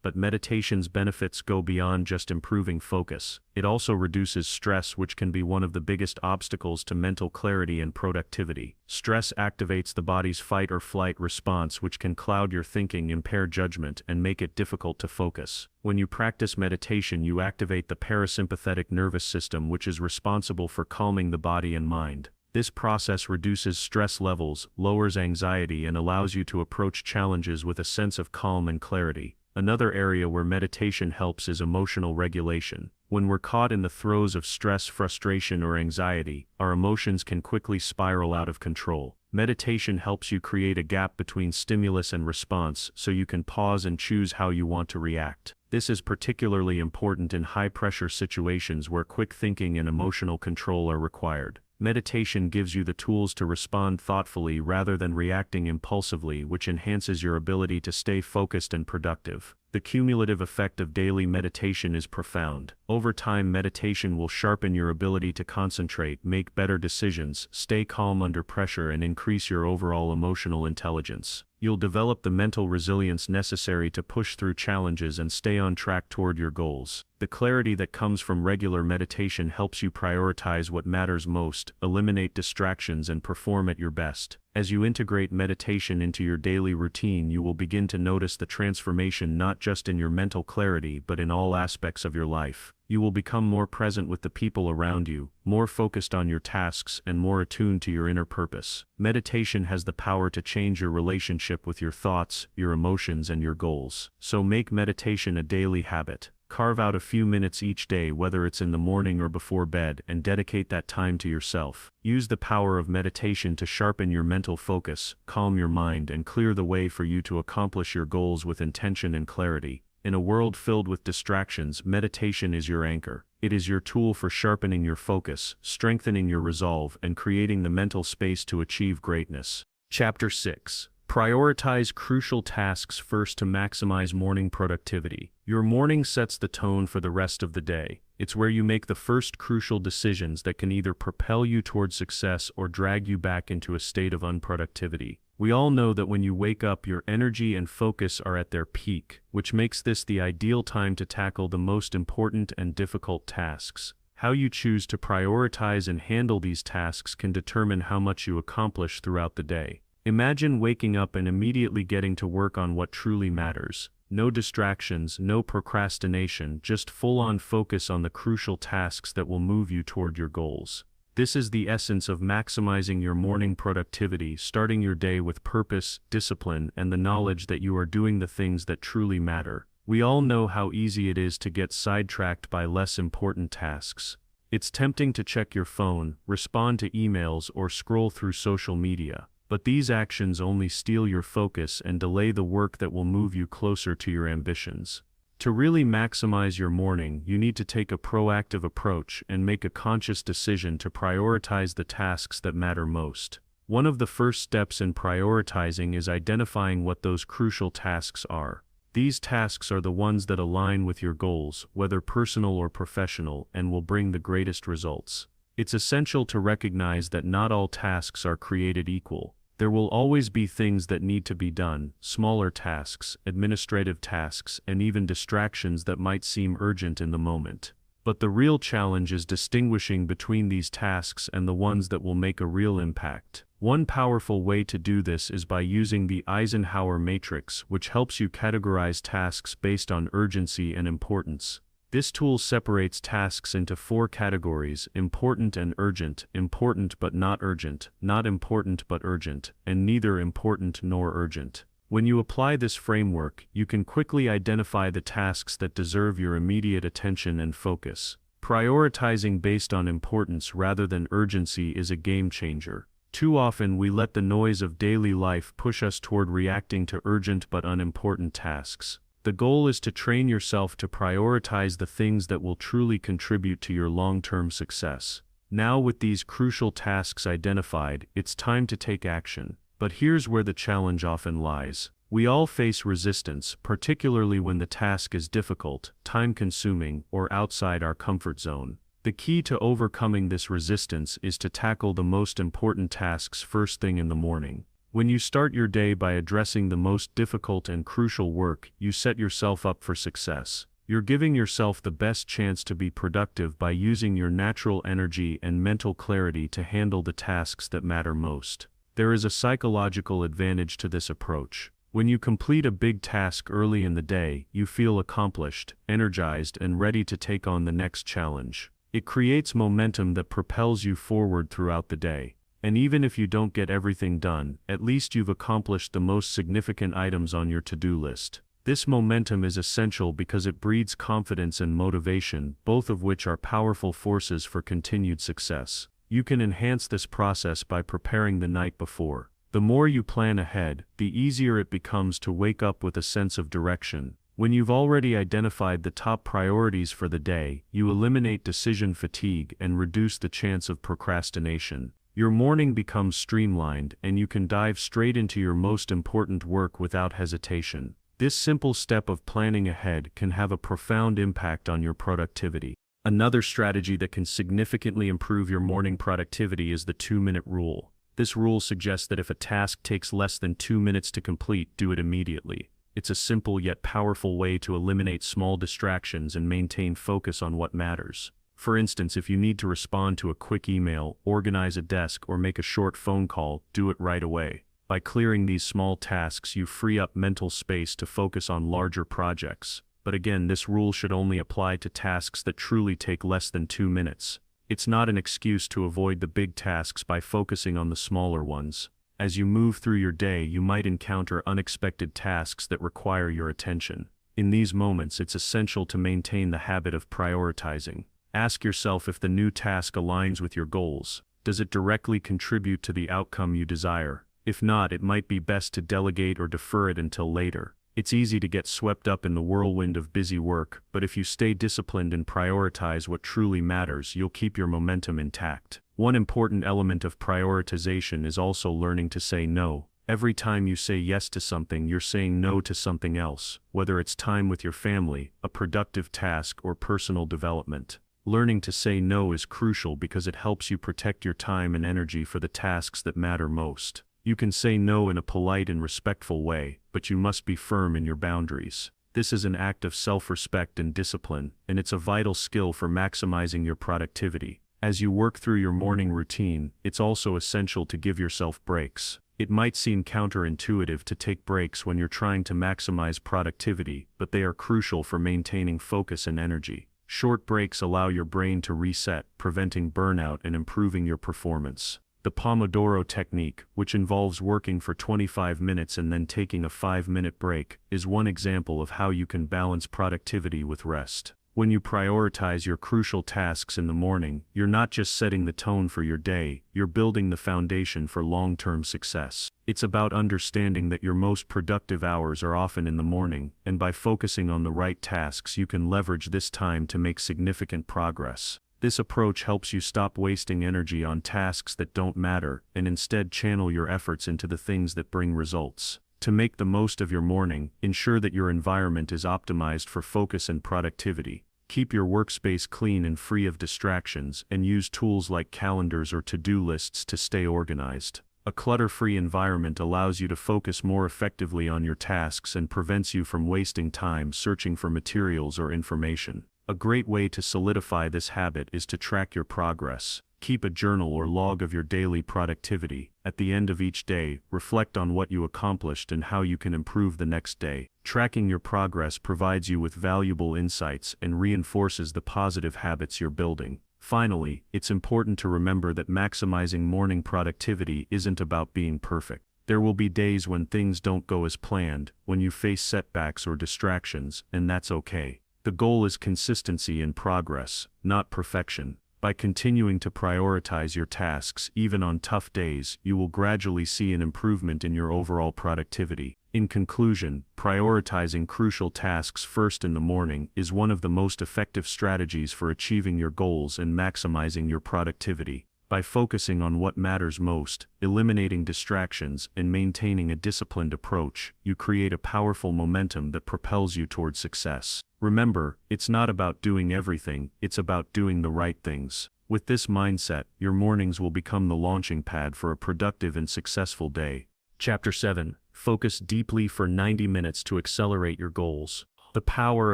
But meditation's benefits go beyond just improving focus. It also reduces stress, which can be one of the biggest obstacles to mental clarity and productivity. Stress activates the body's fight or flight response, which can cloud your thinking, impair judgment, and make it difficult to focus. When you practice meditation, you activate the parasympathetic nervous system, which is responsible for calming the body and mind. This process reduces stress levels, lowers anxiety, and allows you to approach challenges with a sense of calm and clarity. Another area where meditation helps is emotional regulation. When we're caught in the throes of stress, frustration, or anxiety, our emotions can quickly spiral out of control. Meditation helps you create a gap between stimulus and response, so you can pause and choose how you want to react. This is particularly important in high-pressure situations where quick thinking and emotional control are required. Meditation gives you the tools to respond thoughtfully rather than reacting impulsively, which enhances your ability to stay focused and productive. The cumulative effect of daily meditation is profound. Over time, meditation will sharpen your ability to concentrate, make better decisions, stay calm under pressure, and increase your overall emotional intelligence. You'll develop the mental resilience necessary to push through challenges and stay on track toward your goals. The clarity that comes from regular meditation helps you prioritize what matters most, eliminate distractions, and perform at your best. As you integrate meditation into your daily routine, you will begin to notice the transformation not just in your mental clarity but in all aspects of your life. You will become more present with the people around you, more focused on your tasks, and more attuned to your inner purpose. Meditation has the power to change your relationship with your thoughts, your emotions, and your goals. So make meditation a daily habit. Carve out a few minutes each day, whether it's in the morning or before bed, and dedicate that time to yourself. Use the power of meditation to sharpen your mental focus, calm your mind, and clear the way for you to accomplish your goals with intention and clarity. In a world filled with distractions, meditation is your anchor. It is your tool for sharpening your focus, strengthening your resolve, and creating the mental space to achieve greatness. Chapter 6. Prioritize crucial tasks first to maximize morning productivity. Your morning sets the tone for the rest of the day. It's where you make the first crucial decisions that can either propel you toward success or drag you back into a state of unproductivity. We all know that when you wake up, your energy and focus are at their peak, which makes this the ideal time to tackle the most important and difficult tasks. How you choose to prioritize and handle these tasks can determine how much you accomplish throughout the day. Imagine waking up and immediately getting to work on what truly matters. No distractions, no procrastination, just full-on focus on the crucial tasks that will move you toward your goals. This is the essence of maximizing your morning productivity, starting your day with purpose, discipline, and the knowledge that you are doing the things that truly matter. We all know how easy it is to get sidetracked by less important tasks. It's tempting to check your phone, respond to emails, or scroll through social media. But these actions only steal your focus and delay the work that will move you closer to your ambitions. To really maximize your morning, you need to take a proactive approach and make a conscious decision to prioritize the tasks that matter most. One of the first steps in prioritizing is identifying what those crucial tasks are. These tasks are the ones that align with your goals, whether personal or professional, and will bring the greatest results. It's essential to recognize that not all tasks are created equal. There will always be things that need to be done, smaller tasks, administrative tasks, and even distractions that might seem urgent in the moment. But the real challenge is distinguishing between these tasks and the ones that will make a real impact. One powerful way to do this is by using the Eisenhower matrix, which helps you categorize tasks based on urgency and importance. This tool separates tasks into 4 categories: important and urgent, important but not urgent, not important but urgent, and neither important nor urgent. When you apply this framework, you can quickly identify the tasks that deserve your immediate attention and focus. Prioritizing based on importance rather than urgency is a game changer. Too often we let the noise of daily life push us toward reacting to urgent but unimportant tasks. The goal is to train yourself to prioritize the things that will truly contribute to your long-term success. Now, with these crucial tasks identified, it's time to take action. But here's where the challenge often lies. We all face resistance, particularly when the task is difficult, time-consuming, or outside our comfort zone. The key to overcoming this resistance is to tackle the most important tasks first thing in the morning. When you start your day by addressing the most difficult and crucial work, you set yourself up for success. You're giving yourself the best chance to be productive by using your natural energy and mental clarity to handle the tasks that matter most. There is a psychological advantage to this approach. When you complete a big task early in the day, you feel accomplished, energized, and ready to take on the next challenge. It creates momentum that propels you forward throughout the day. And even if you don't get everything done, at least you've accomplished the most significant items on your to-do list. This momentum is essential because it breeds confidence and motivation, both of which are powerful forces for continued success. You can enhance this process by preparing the night before. The more you plan ahead, the easier it becomes to wake up with a sense of direction. When you've already identified the top priorities for the day, you eliminate decision fatigue and reduce the chance of procrastination. Your morning becomes streamlined, and you can dive straight into your most important work without hesitation. This simple step of planning ahead can have a profound impact on your productivity. Another strategy that can significantly improve your morning productivity is the 2-minute rule. This rule suggests that if a task takes less than 2 minutes to complete, do it immediately. It's a simple yet powerful way to eliminate small distractions and maintain focus on what matters. For instance, if you need to respond to a quick email, organize a desk, or make a short phone call, do it right away. By clearing these small tasks, you free up mental space to focus on larger projects. But again, this rule should only apply to tasks that truly take less than 2 minutes. It's not an excuse to avoid the big tasks by focusing on the smaller ones. As you move through your day, you might encounter unexpected tasks that require your attention. In these moments, it's essential to maintain the habit of prioritizing. Ask yourself if the new task aligns with your goals. Does it directly contribute to the outcome you desire? If not, it might be best to delegate or defer it until later. It's easy to get swept up in the whirlwind of busy work, but if you stay disciplined and prioritize what truly matters, you'll keep your momentum intact. One important element of prioritization is also learning to say no. Every time you say yes to something, you're saying no to something else, whether it's time with your family, a productive task, or personal development. Learning to say no is crucial because it helps you protect your time and energy for the tasks that matter most. You can say no in a polite and respectful way, but you must be firm in your boundaries. This is an act of self-respect and discipline, and it's a vital skill for maximizing your productivity. As you work through your morning routine, it's also essential to give yourself breaks. It might seem counterintuitive to take breaks when you're trying to maximize productivity, but they are crucial for maintaining focus and energy. Short breaks allow your brain to reset, preventing burnout and improving your performance. The Pomodoro technique, which involves working for 25 minutes and then taking a 5-minute break, is one example of how you can balance productivity with rest. When you prioritize your crucial tasks in the morning, you're not just setting the tone for your day, you're building the foundation for long-term success. It's about understanding that your most productive hours are often in the morning, and by focusing on the right tasks, you can leverage this time to make significant progress. This approach helps you stop wasting energy on tasks that don't matter and instead channel your efforts into the things that bring results. To make the most of your morning, ensure that your environment is optimized for focus and productivity. Keep your workspace clean and free of distractions, and use tools like calendars or to-do lists to stay organized. A clutter-free environment allows you to focus more effectively on your tasks and prevents you from wasting time searching for materials or information. A great way to solidify this habit is to track your progress. Keep a journal or log of your daily productivity. At the end of each day, reflect on what you accomplished and how you can improve the next day. Tracking your progress provides you with valuable insights and reinforces the positive habits you're building. Finally, it's important to remember that maximizing morning productivity isn't about being perfect. There will be days when things don't go as planned, when you face setbacks or distractions, and that's okay. The goal is consistency and progress, not perfection. By continuing to prioritize your tasks even on tough days, you will gradually see an improvement in your overall productivity. In conclusion, prioritizing crucial tasks first in the morning is one of the most effective strategies for achieving your goals and maximizing your productivity. By focusing on what matters most, eliminating distractions, and maintaining a disciplined approach, you create a powerful momentum that propels you toward success. Remember, it's not about doing everything, it's about doing the right things. With this mindset, your mornings will become the launching pad for a productive and successful day. Chapter 7. Focus deeply for 90 minutes to accelerate your goals. The power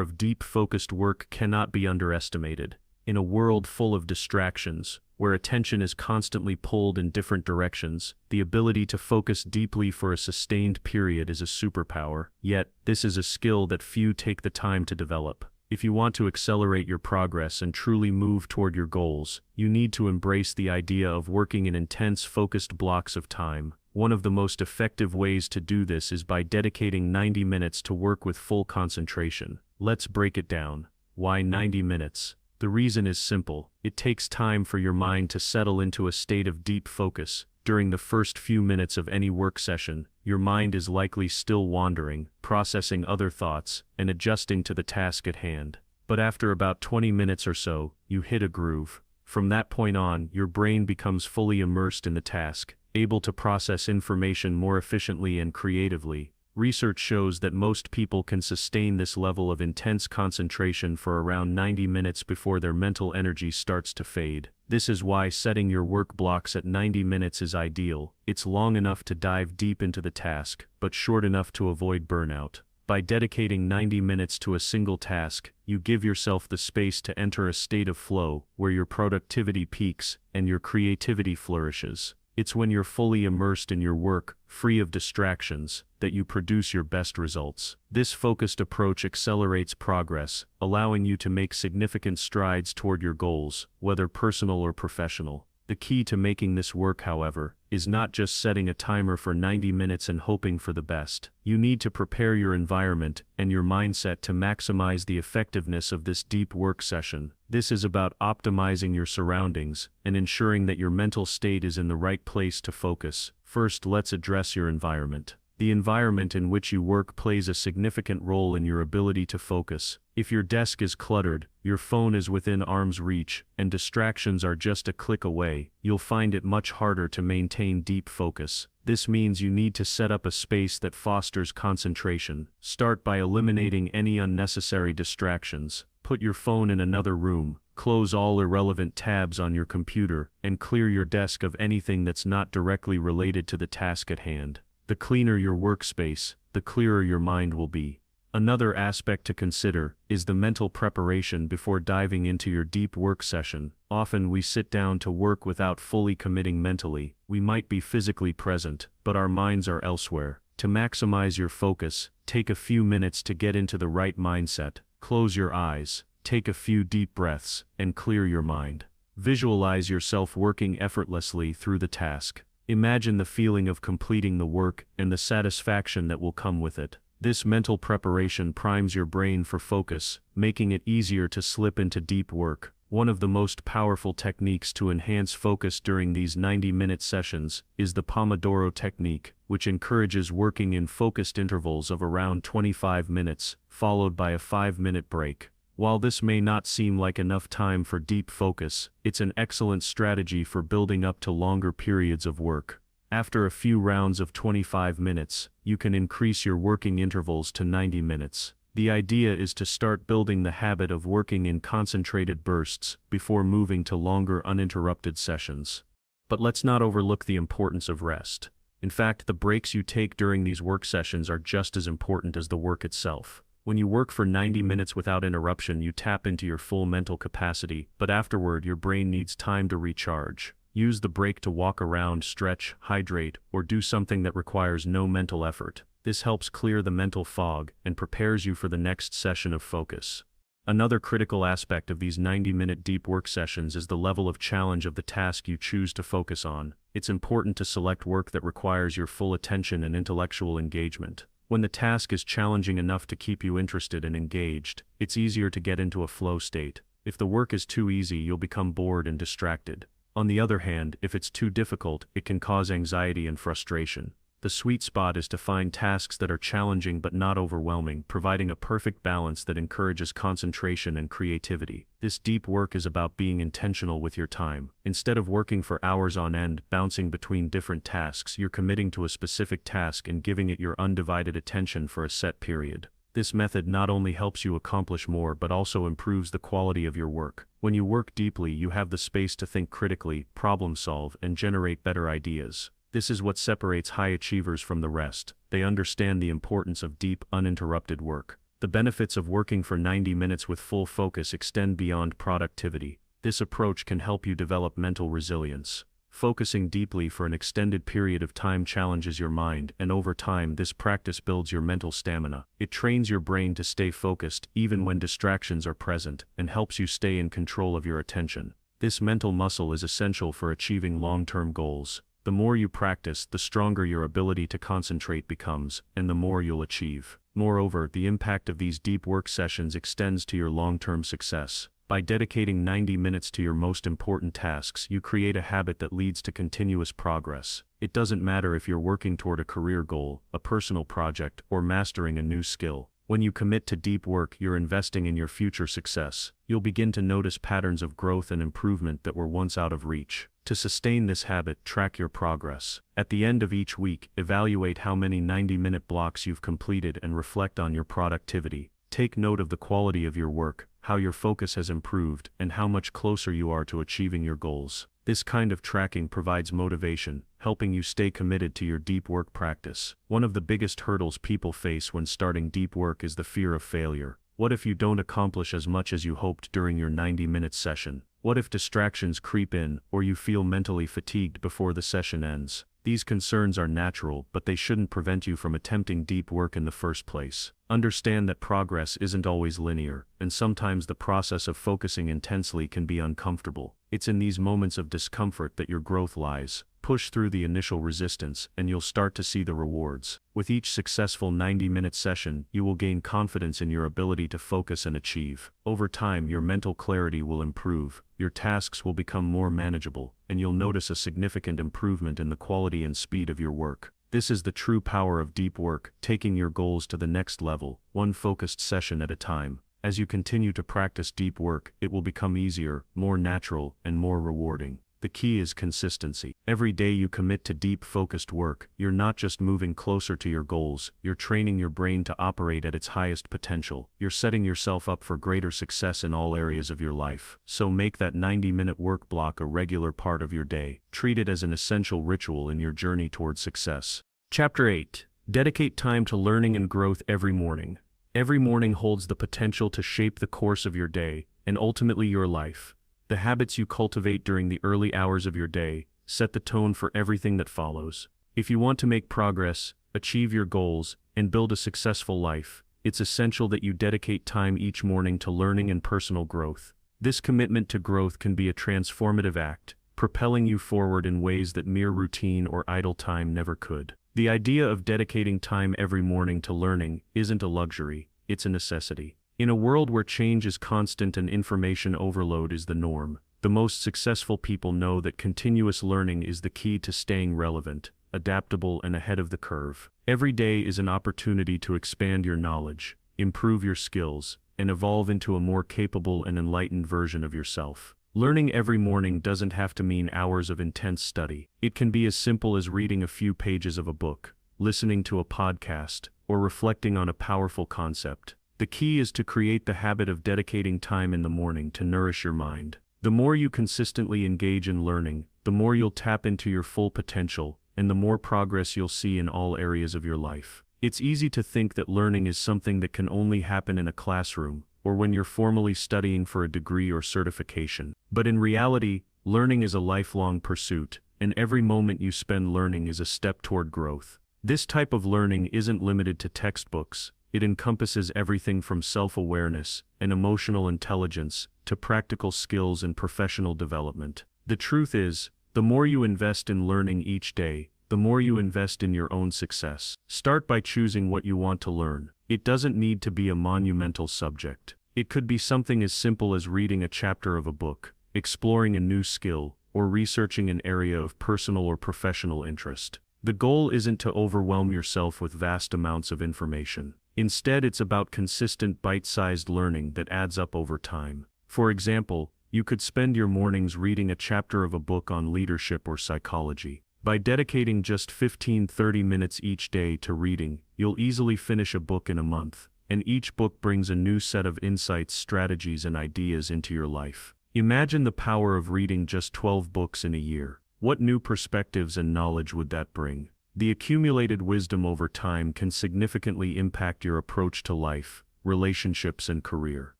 of deep focused work cannot be underestimated. In a world full of distractions, where attention is constantly pulled in different directions, the ability to focus deeply for a sustained period is a superpower. Yet, this is a skill that few take the time to develop. If you want to accelerate your progress and truly move toward your goals, you need to embrace the idea of working in intense, focused blocks of time. One of the most effective ways to do this is by dedicating 90 minutes to work with full concentration. Let's break it down. Why 90 minutes? The reason is simple. It takes time for your mind to settle into a state of deep focus. During the first few minutes of any work session, your mind is likely still wandering, processing other thoughts, and adjusting to the task at hand. But after about 20 minutes or so, you hit a groove. From that point on, your brain becomes fully immersed in the task, able to process information more efficiently and creatively. Research shows that most people can sustain this level of intense concentration for around 90 minutes before their mental energy starts to fade. This is why setting your work blocks at 90 minutes is ideal. It's long enough to dive deep into the task, but short enough to avoid burnout. By dedicating 90 minutes to a single task, you give yourself the space to enter a state of flow, where your productivity peaks and your creativity flourishes. It's when you're fully immersed in your work, free of distractions, that you produce your best results. This focused approach accelerates progress, allowing you to make significant strides toward your goals, whether personal or professional. The key to making this work, however, is not just setting a timer for 90 minutes and hoping for the best. You need to prepare your environment and your mindset to maximize the effectiveness of this deep work session. This is about optimizing your surroundings and ensuring that your mental state is in the right place to focus. First, let's address your environment. The environment in which you work plays a significant role in your ability to focus. If your desk is cluttered, your phone is within arm's reach, and distractions are just a click away, you'll find it much harder to maintain deep focus. This means you need to set up a space that fosters concentration. Start by eliminating any unnecessary distractions. Put your phone in another room, close all irrelevant tabs on your computer, and clear your desk of anything that's not directly related to the task at hand. The cleaner your workspace, the clearer your mind will be. Another aspect to consider is the mental preparation before diving into your deep work session. Often we sit down to work without fully committing mentally. We might be physically present, but our minds are elsewhere. To maximize your focus, take a few minutes to get into the right mindset. Close your eyes, take a few deep breaths, and clear your mind. Visualize yourself working effortlessly through the task. Imagine the feeling of completing the work and the satisfaction that will come with it. This mental preparation primes your brain for focus, making it easier to slip into deep work. One of the most powerful techniques to enhance focus during these 90-minute sessions is the Pomodoro technique, which encourages working in focused intervals of around 25 minutes, followed by a 5-minute break. While this may not seem like enough time for deep focus, it's an excellent strategy for building up to longer periods of work. After a few rounds of 25 minutes, you can increase your working intervals to 90 minutes. The idea is to start building the habit of working in concentrated bursts before moving to longer uninterrupted sessions. But let's not overlook the importance of rest. In fact, the breaks you take during these work sessions are just as important as the work itself. When you work for 90 minutes without interruption, you tap into your full mental capacity, but afterward your brain needs time to recharge. Use the break to walk around, stretch, hydrate, or do something that requires no mental effort. This helps clear the mental fog and prepares you for the next session of focus. Another critical aspect of these 90-minute deep work sessions is the level of challenge of the task you choose to focus on. It's important to select work that requires your full attention and intellectual engagement. When the task is challenging enough to keep you interested and engaged, it's easier to get into a flow state. If the work is too easy, you'll become bored and distracted. On the other hand, if it's too difficult, it can cause anxiety and frustration. The sweet spot is to find tasks that are challenging but not overwhelming, providing a perfect balance that encourages concentration and creativity. This deep work is about being intentional with your time. Instead of working for hours on end, bouncing between different tasks, you're committing to a specific task and giving it your undivided attention for a set period. This method not only helps you accomplish more but also improves the quality of your work. When you work deeply, you have the space to think critically, problem solve, and generate better ideas. This is what separates high achievers from the rest. They understand the importance of deep, uninterrupted work. The benefits of working for 90 minutes with full focus extend beyond productivity. This approach can help you develop mental resilience. Focusing deeply for an extended period of time challenges your mind, and over time this practice builds your mental stamina. It trains your brain to stay focused even when distractions are present, and helps you stay in control of your attention. This mental muscle is essential for achieving long-term goals. The more you practice, the stronger your ability to concentrate becomes, and the more you'll achieve. Moreover, the impact of these deep work sessions extends to your long-term success. By dedicating 90 minutes to your most important tasks, you create a habit that leads to continuous progress. It doesn't matter if you're working toward a career goal, a personal project, or mastering a new skill. When you commit to deep work, you're investing in your future success. You'll begin to notice patterns of growth and improvement that were once out of reach. To sustain this habit, track your progress. At the end of each week, evaluate how many 90-minute blocks you've completed and reflect on your productivity. Take note of the quality of your work, how your focus has improved, and how much closer you are to achieving your goals. This kind of tracking provides motivation, helping you stay committed to your deep work practice. One of the biggest hurdles people face when starting deep work is the fear of failure. What if you don't accomplish as much as you hoped during your 90-minute session? What if distractions creep in, or you feel mentally fatigued before the session ends? These concerns are natural, but they shouldn't prevent you from attempting deep work in the first place. Understand that progress isn't always linear, and sometimes the process of focusing intensely can be uncomfortable. It's in these moments of discomfort that your growth lies. Push through the initial resistance, and you'll start to see the rewards. With each successful 90-minute session, you will gain confidence in your ability to focus and achieve. Over time, your mental clarity will improve, your tasks will become more manageable, and you'll notice a significant improvement in the quality and speed of your work. This is the true power of deep work, taking your goals to the next level, one focused session at a time. As you continue to practice deep work, it will become easier, more natural, and more rewarding. The key is consistency. Every day you commit to deep focused work, you're not just moving closer to your goals, you're training your brain to operate at its highest potential. You're setting yourself up for greater success in all areas of your life. So make that 90-minute work block a regular part of your day. Treat it as an essential ritual in your journey towards success. Chapter 8. Dedicate time to learning and growth every morning. Every morning holds the potential to shape the course of your day, and ultimately your life. The habits you cultivate during the early hours of your day set the tone for everything that follows. If you want to make progress, achieve your goals, and build a successful life, it's essential that you dedicate time each morning to learning and personal growth. This commitment to growth can be a transformative act, propelling you forward in ways that mere routine or idle time never could. The idea of dedicating time every morning to learning isn't a luxury, it's a necessity. In a world where change is constant and information overload is the norm, the most successful people know that continuous learning is the key to staying relevant, adaptable, and ahead of the curve. Every day is an opportunity to expand your knowledge, improve your skills, and evolve into a more capable and enlightened version of yourself. Learning every morning doesn't have to mean hours of intense study. It can be as simple as reading a few pages of a book, listening to a podcast, or reflecting on a powerful concept. The key is to create the habit of dedicating time in the morning to nourish your mind. The more you consistently engage in learning, the more you'll tap into your full potential, and the more progress you'll see in all areas of your life. It's easy to think that learning is something that can only happen in a classroom, or when you're formally studying for a degree or certification. But in reality, learning is a lifelong pursuit, and every moment you spend learning is a step toward growth. This type of learning isn't limited to textbooks. It encompasses everything from self-awareness and emotional intelligence to practical skills and professional development. The truth is, the more you invest in learning each day, the more you invest in your own success. Start by choosing what you want to learn. It doesn't need to be a monumental subject. It could be something as simple as reading a chapter of a book, exploring a new skill, or researching an area of personal or professional interest. The goal isn't to overwhelm yourself with vast amounts of information. Instead, it's about consistent bite-sized learning that adds up over time. For example, you could spend your mornings reading a chapter of a book on leadership or psychology. By dedicating just 15-30 minutes each day to reading, you'll easily finish a book in a month, and each book brings a new set of insights, strategies, and ideas into your life. Imagine the power of reading just 12 books in a year. What new perspectives and knowledge would that bring? The accumulated wisdom over time can significantly impact your approach to life, relationships, and career.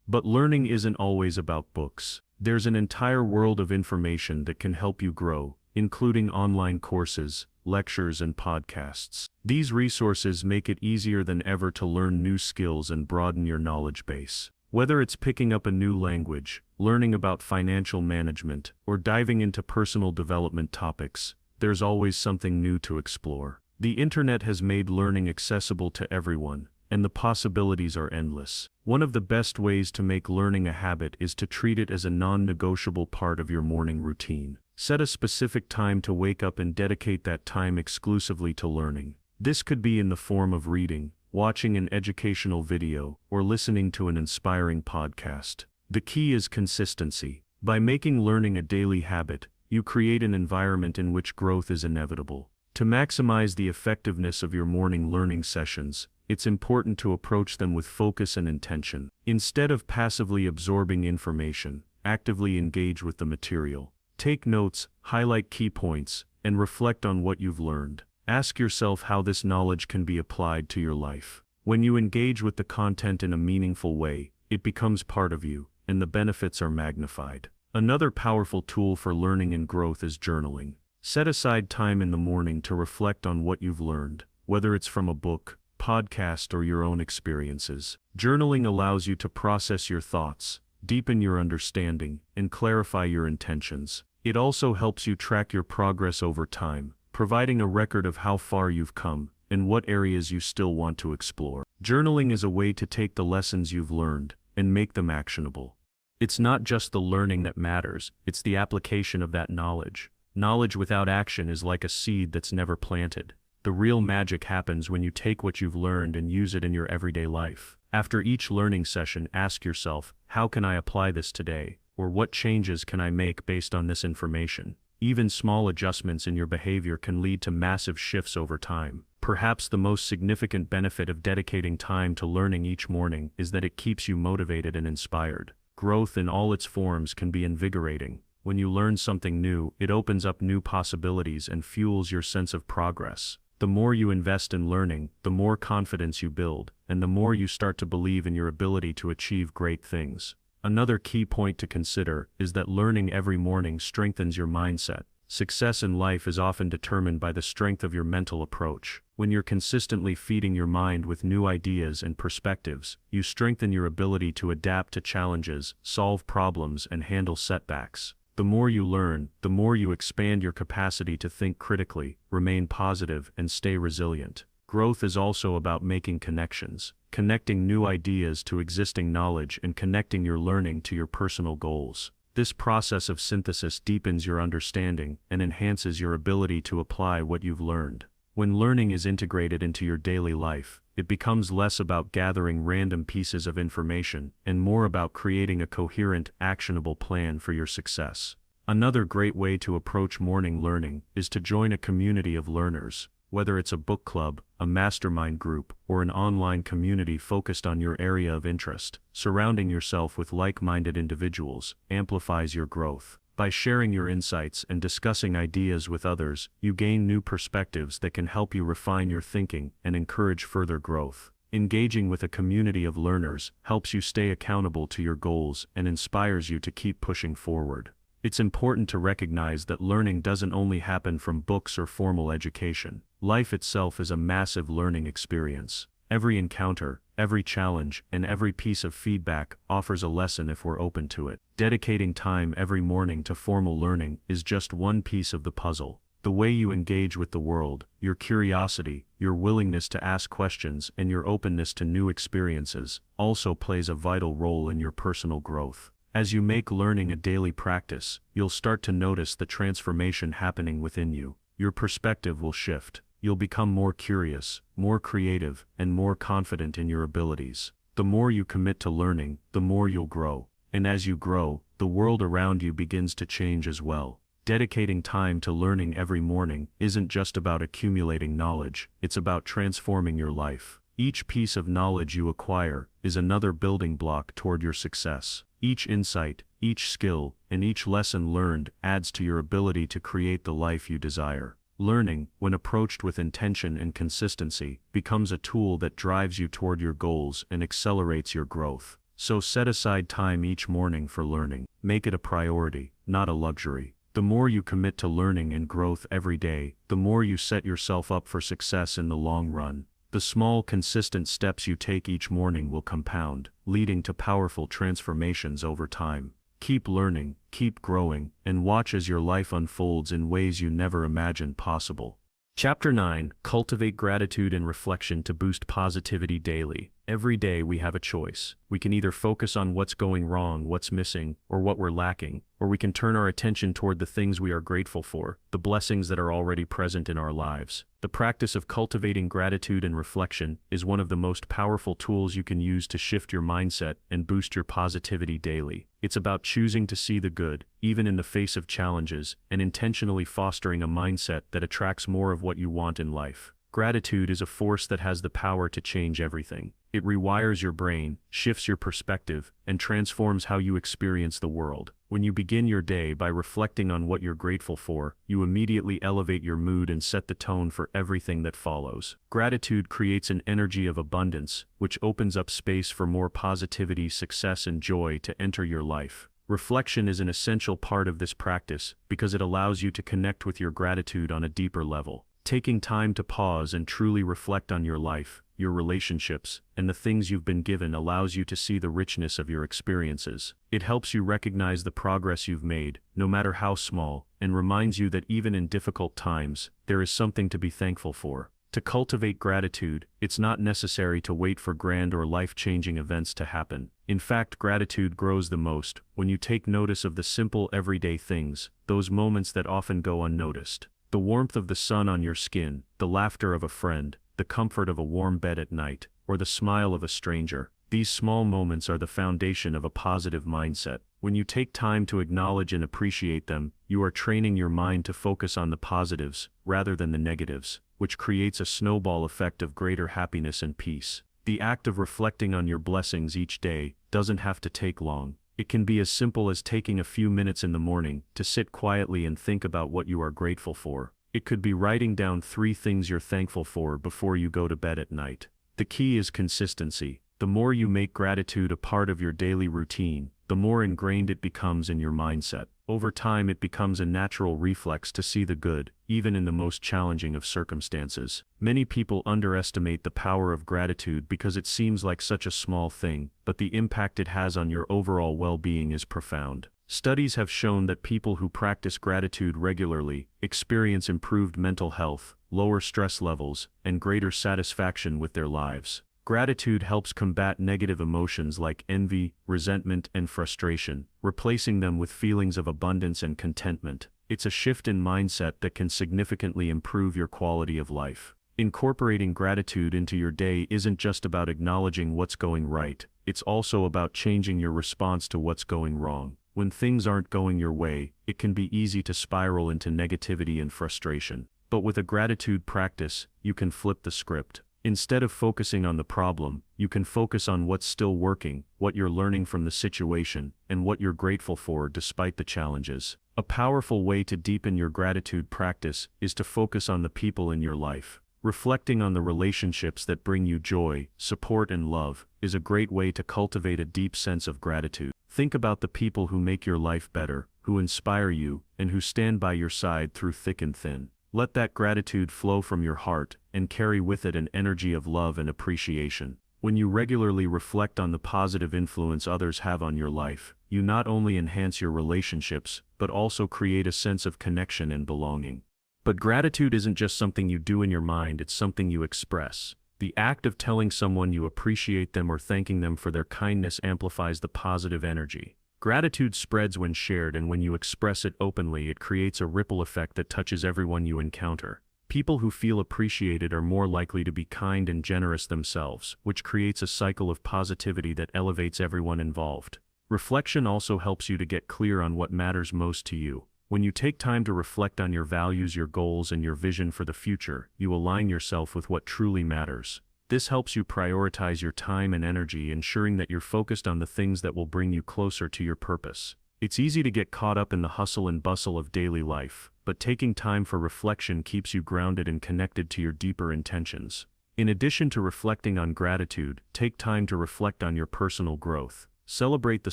But learning isn't always about books. There's an entire world of information that can help you grow, including online courses, lectures, and podcasts. These resources make it easier than ever to learn new skills and broaden your knowledge base. Whether it's picking up a new language, learning about financial management, or diving into personal development topics, there's always something new to explore. The internet has made learning accessible to everyone, and the possibilities are endless. One of the best ways to make learning a habit is to treat it as a non-negotiable part of your morning routine. Set a specific time to wake up and dedicate that time exclusively to learning. This could be in the form of reading, watching an educational video, or listening to an inspiring podcast. The key is consistency. By making learning a daily habit, you create an environment in which growth is inevitable. To maximize the effectiveness of your morning learning sessions, it's important to approach them with focus and intention. Instead of passively absorbing information, actively engage with the material. Take notes, highlight key points, and reflect on what you've learned. Ask yourself how this knowledge can be applied to your life. When you engage with the content in a meaningful way, it becomes part of you, and the benefits are magnified. Another powerful tool for learning and growth is journaling. Set aside time in the morning to reflect on what you've learned, whether it's from a book, podcast, or your own experiences. Journaling allows you to process your thoughts, deepen your understanding, and clarify your intentions. It also helps you track your progress over time, providing a record of how far you've come and what areas you still want to explore. Journaling is a way to take the lessons you've learned and make them actionable. It's not just the learning that matters, it's the application of that knowledge. Knowledge without action is like a seed that's never planted. The real magic happens when you take what you've learned and use it in your everyday life. After each learning session, ask yourself, how can I apply this today? Or what changes can I make based on this information? Even small adjustments in your behavior can lead to massive shifts over time. Perhaps the most significant benefit of dedicating time to learning each morning is that it keeps you motivated and inspired. Growth in all its forms can be invigorating. When you learn something new, it opens up new possibilities and fuels your sense of progress. The more you invest in learning, the more confidence you build, and the more you start to believe in your ability to achieve great things. Another key point to consider is that learning every morning strengthens your mindset. Success in life is often determined by the strength of your mental approach. When you're consistently feeding your mind with new ideas and perspectives, you strengthen your ability to adapt to challenges, solve problems, and handle setbacks. The more you learn, the more you expand your capacity to think critically, remain positive, and stay resilient. Growth is also about making connections, connecting new ideas to existing knowledge and connecting your learning to your personal goals. This process of synthesis deepens your understanding and enhances your ability to apply what you've learned. When learning is integrated into your daily life, it becomes less about gathering random pieces of information and more about creating a coherent, actionable plan for your success. Another great way to approach morning learning is to join a community of learners. Whether it's a book club, a mastermind group, or an online community focused on your area of interest, surrounding yourself with like-minded individuals amplifies your growth. By sharing your insights and discussing ideas with others, you gain new perspectives that can help you refine your thinking and encourage further growth. Engaging with a community of learners helps you stay accountable to your goals and inspires you to keep pushing forward. It's important to recognize that learning doesn't only happen from books or formal education. Life itself is a massive learning experience. Every encounter, every challenge, and every piece of feedback offers a lesson if we're open to it. Dedicating time every morning to formal learning is just one piece of the puzzle. The way you engage with the world, your curiosity, your willingness to ask questions, and your openness to new experiences also plays a vital role in your personal growth. As you make learning a daily practice, you'll start to notice the transformation happening within you. Your perspective will shift. You'll become more curious, more creative, and more confident in your abilities. The more you commit to learning, the more you'll grow. And as you grow, the world around you begins to change as well. Dedicating time to learning every morning isn't just about accumulating knowledge, it's about transforming your life. Each piece of knowledge you acquire is another building block toward your success. Each insight, each skill, and each lesson learned adds to your ability to create the life you desire. Learning, when approached with intention and consistency, becomes a tool that drives you toward your goals and accelerates your growth. So set aside time each morning for learning. Make it a priority, not a luxury. The more you commit to learning and growth every day, the more you set yourself up for success in the long run. The small, consistent steps you take each morning will compound, leading to powerful transformations over time. Keep learning, keep growing, and watch as your life unfolds in ways you never imagined possible. Chapter 9: Cultivate Gratitude and Reflection to Boost Positivity Daily. Every day we have a choice. We can either focus on what's going wrong, what's missing, or what we're lacking, or we can turn our attention toward the things we are grateful for, the blessings that are already present in our lives. The practice of cultivating gratitude and reflection is one of the most powerful tools you can use to shift your mindset and boost your positivity daily. It's about choosing to see the good, even in the face of challenges, and intentionally fostering a mindset that attracts more of what you want in life. Gratitude is a force that has the power to change everything. It rewires your brain, shifts your perspective, and transforms how you experience the world. When you begin your day by reflecting on what you're grateful for, you immediately elevate your mood and set the tone for everything that follows. Gratitude creates an energy of abundance, which opens up space for more positivity, success, and joy to enter your life. Reflection is an essential part of this practice because it allows you to connect with your gratitude on a deeper level. Taking time to pause and truly reflect on your life, your relationships, and the things you've been given allows you to see the richness of your experiences. It helps you recognize the progress you've made, no matter how small, and reminds you that even in difficult times, there is something to be thankful for. To cultivate gratitude, it's not necessary to wait for grand or life-changing events to happen. In fact, gratitude grows the most when you take notice of the simple everyday things, those moments that often go unnoticed. The warmth of the sun on your skin, the laughter of a friend, the comfort of a warm bed at night, or the smile of a stranger. These small moments are the foundation of a positive mindset. When you take time to acknowledge and appreciate them, you are training your mind to focus on the positives rather than the negatives, which creates a snowball effect of greater happiness and peace. The act of reflecting on your blessings each day doesn't have to take long. It can be as simple as taking a few minutes in the morning to sit quietly and think about what you are grateful for. It could be writing down 3 things you're thankful for before you go to bed at night. The key is consistency. The more you make gratitude a part of your daily routine, the more ingrained it becomes in your mindset. Over time, it becomes a natural reflex to see the good, even in the most challenging of circumstances. Many people underestimate the power of gratitude because it seems like such a small thing, but the impact it has on your overall well-being is profound. Studies have shown that people who practice gratitude regularly experience improved mental health, lower stress levels, and greater satisfaction with their lives. Gratitude helps combat negative emotions like envy, resentment, and frustration, replacing them with feelings of abundance and contentment. It's a shift in mindset that can significantly improve your quality of life. Incorporating gratitude into your day isn't just about acknowledging what's going right, it's also about changing your response to what's going wrong. When things aren't going your way, it can be easy to spiral into negativity and frustration. But with a gratitude practice, you can flip the script. Instead of focusing on the problem, you can focus on what's still working, what you're learning from the situation, and what you're grateful for despite the challenges. A powerful way to deepen your gratitude practice is to focus on the people in your life. Reflecting on the relationships that bring you joy, support, and love is a great way to cultivate a deep sense of gratitude. Think about the people who make your life better, who inspire you, and who stand by your side through thick and thin. Let that gratitude flow from your heart and carry with it an energy of love and appreciation. When you regularly reflect on the positive influence others have on your life, you not only enhance your relationships, but also create a sense of connection and belonging. But gratitude isn't just something you do in your mind, it's something you express. The act of telling someone you appreciate them or thanking them for their kindness amplifies the positive energy. Gratitude spreads when shared, and when you express it openly, it creates a ripple effect that touches everyone you encounter. People who feel appreciated are more likely to be kind and generous themselves, which creates a cycle of positivity that elevates everyone involved. Reflection also helps you to get clear on what matters most to you. When you take time to reflect on your values, your goals, and your vision for the future, you align yourself with what truly matters. This helps you prioritize your time and energy, ensuring that you're focused on the things that will bring you closer to your purpose. It's easy to get caught up in the hustle and bustle of daily life, but taking time for reflection keeps you grounded and connected to your deeper intentions. In addition to reflecting on gratitude, take time to reflect on your personal growth. Celebrate the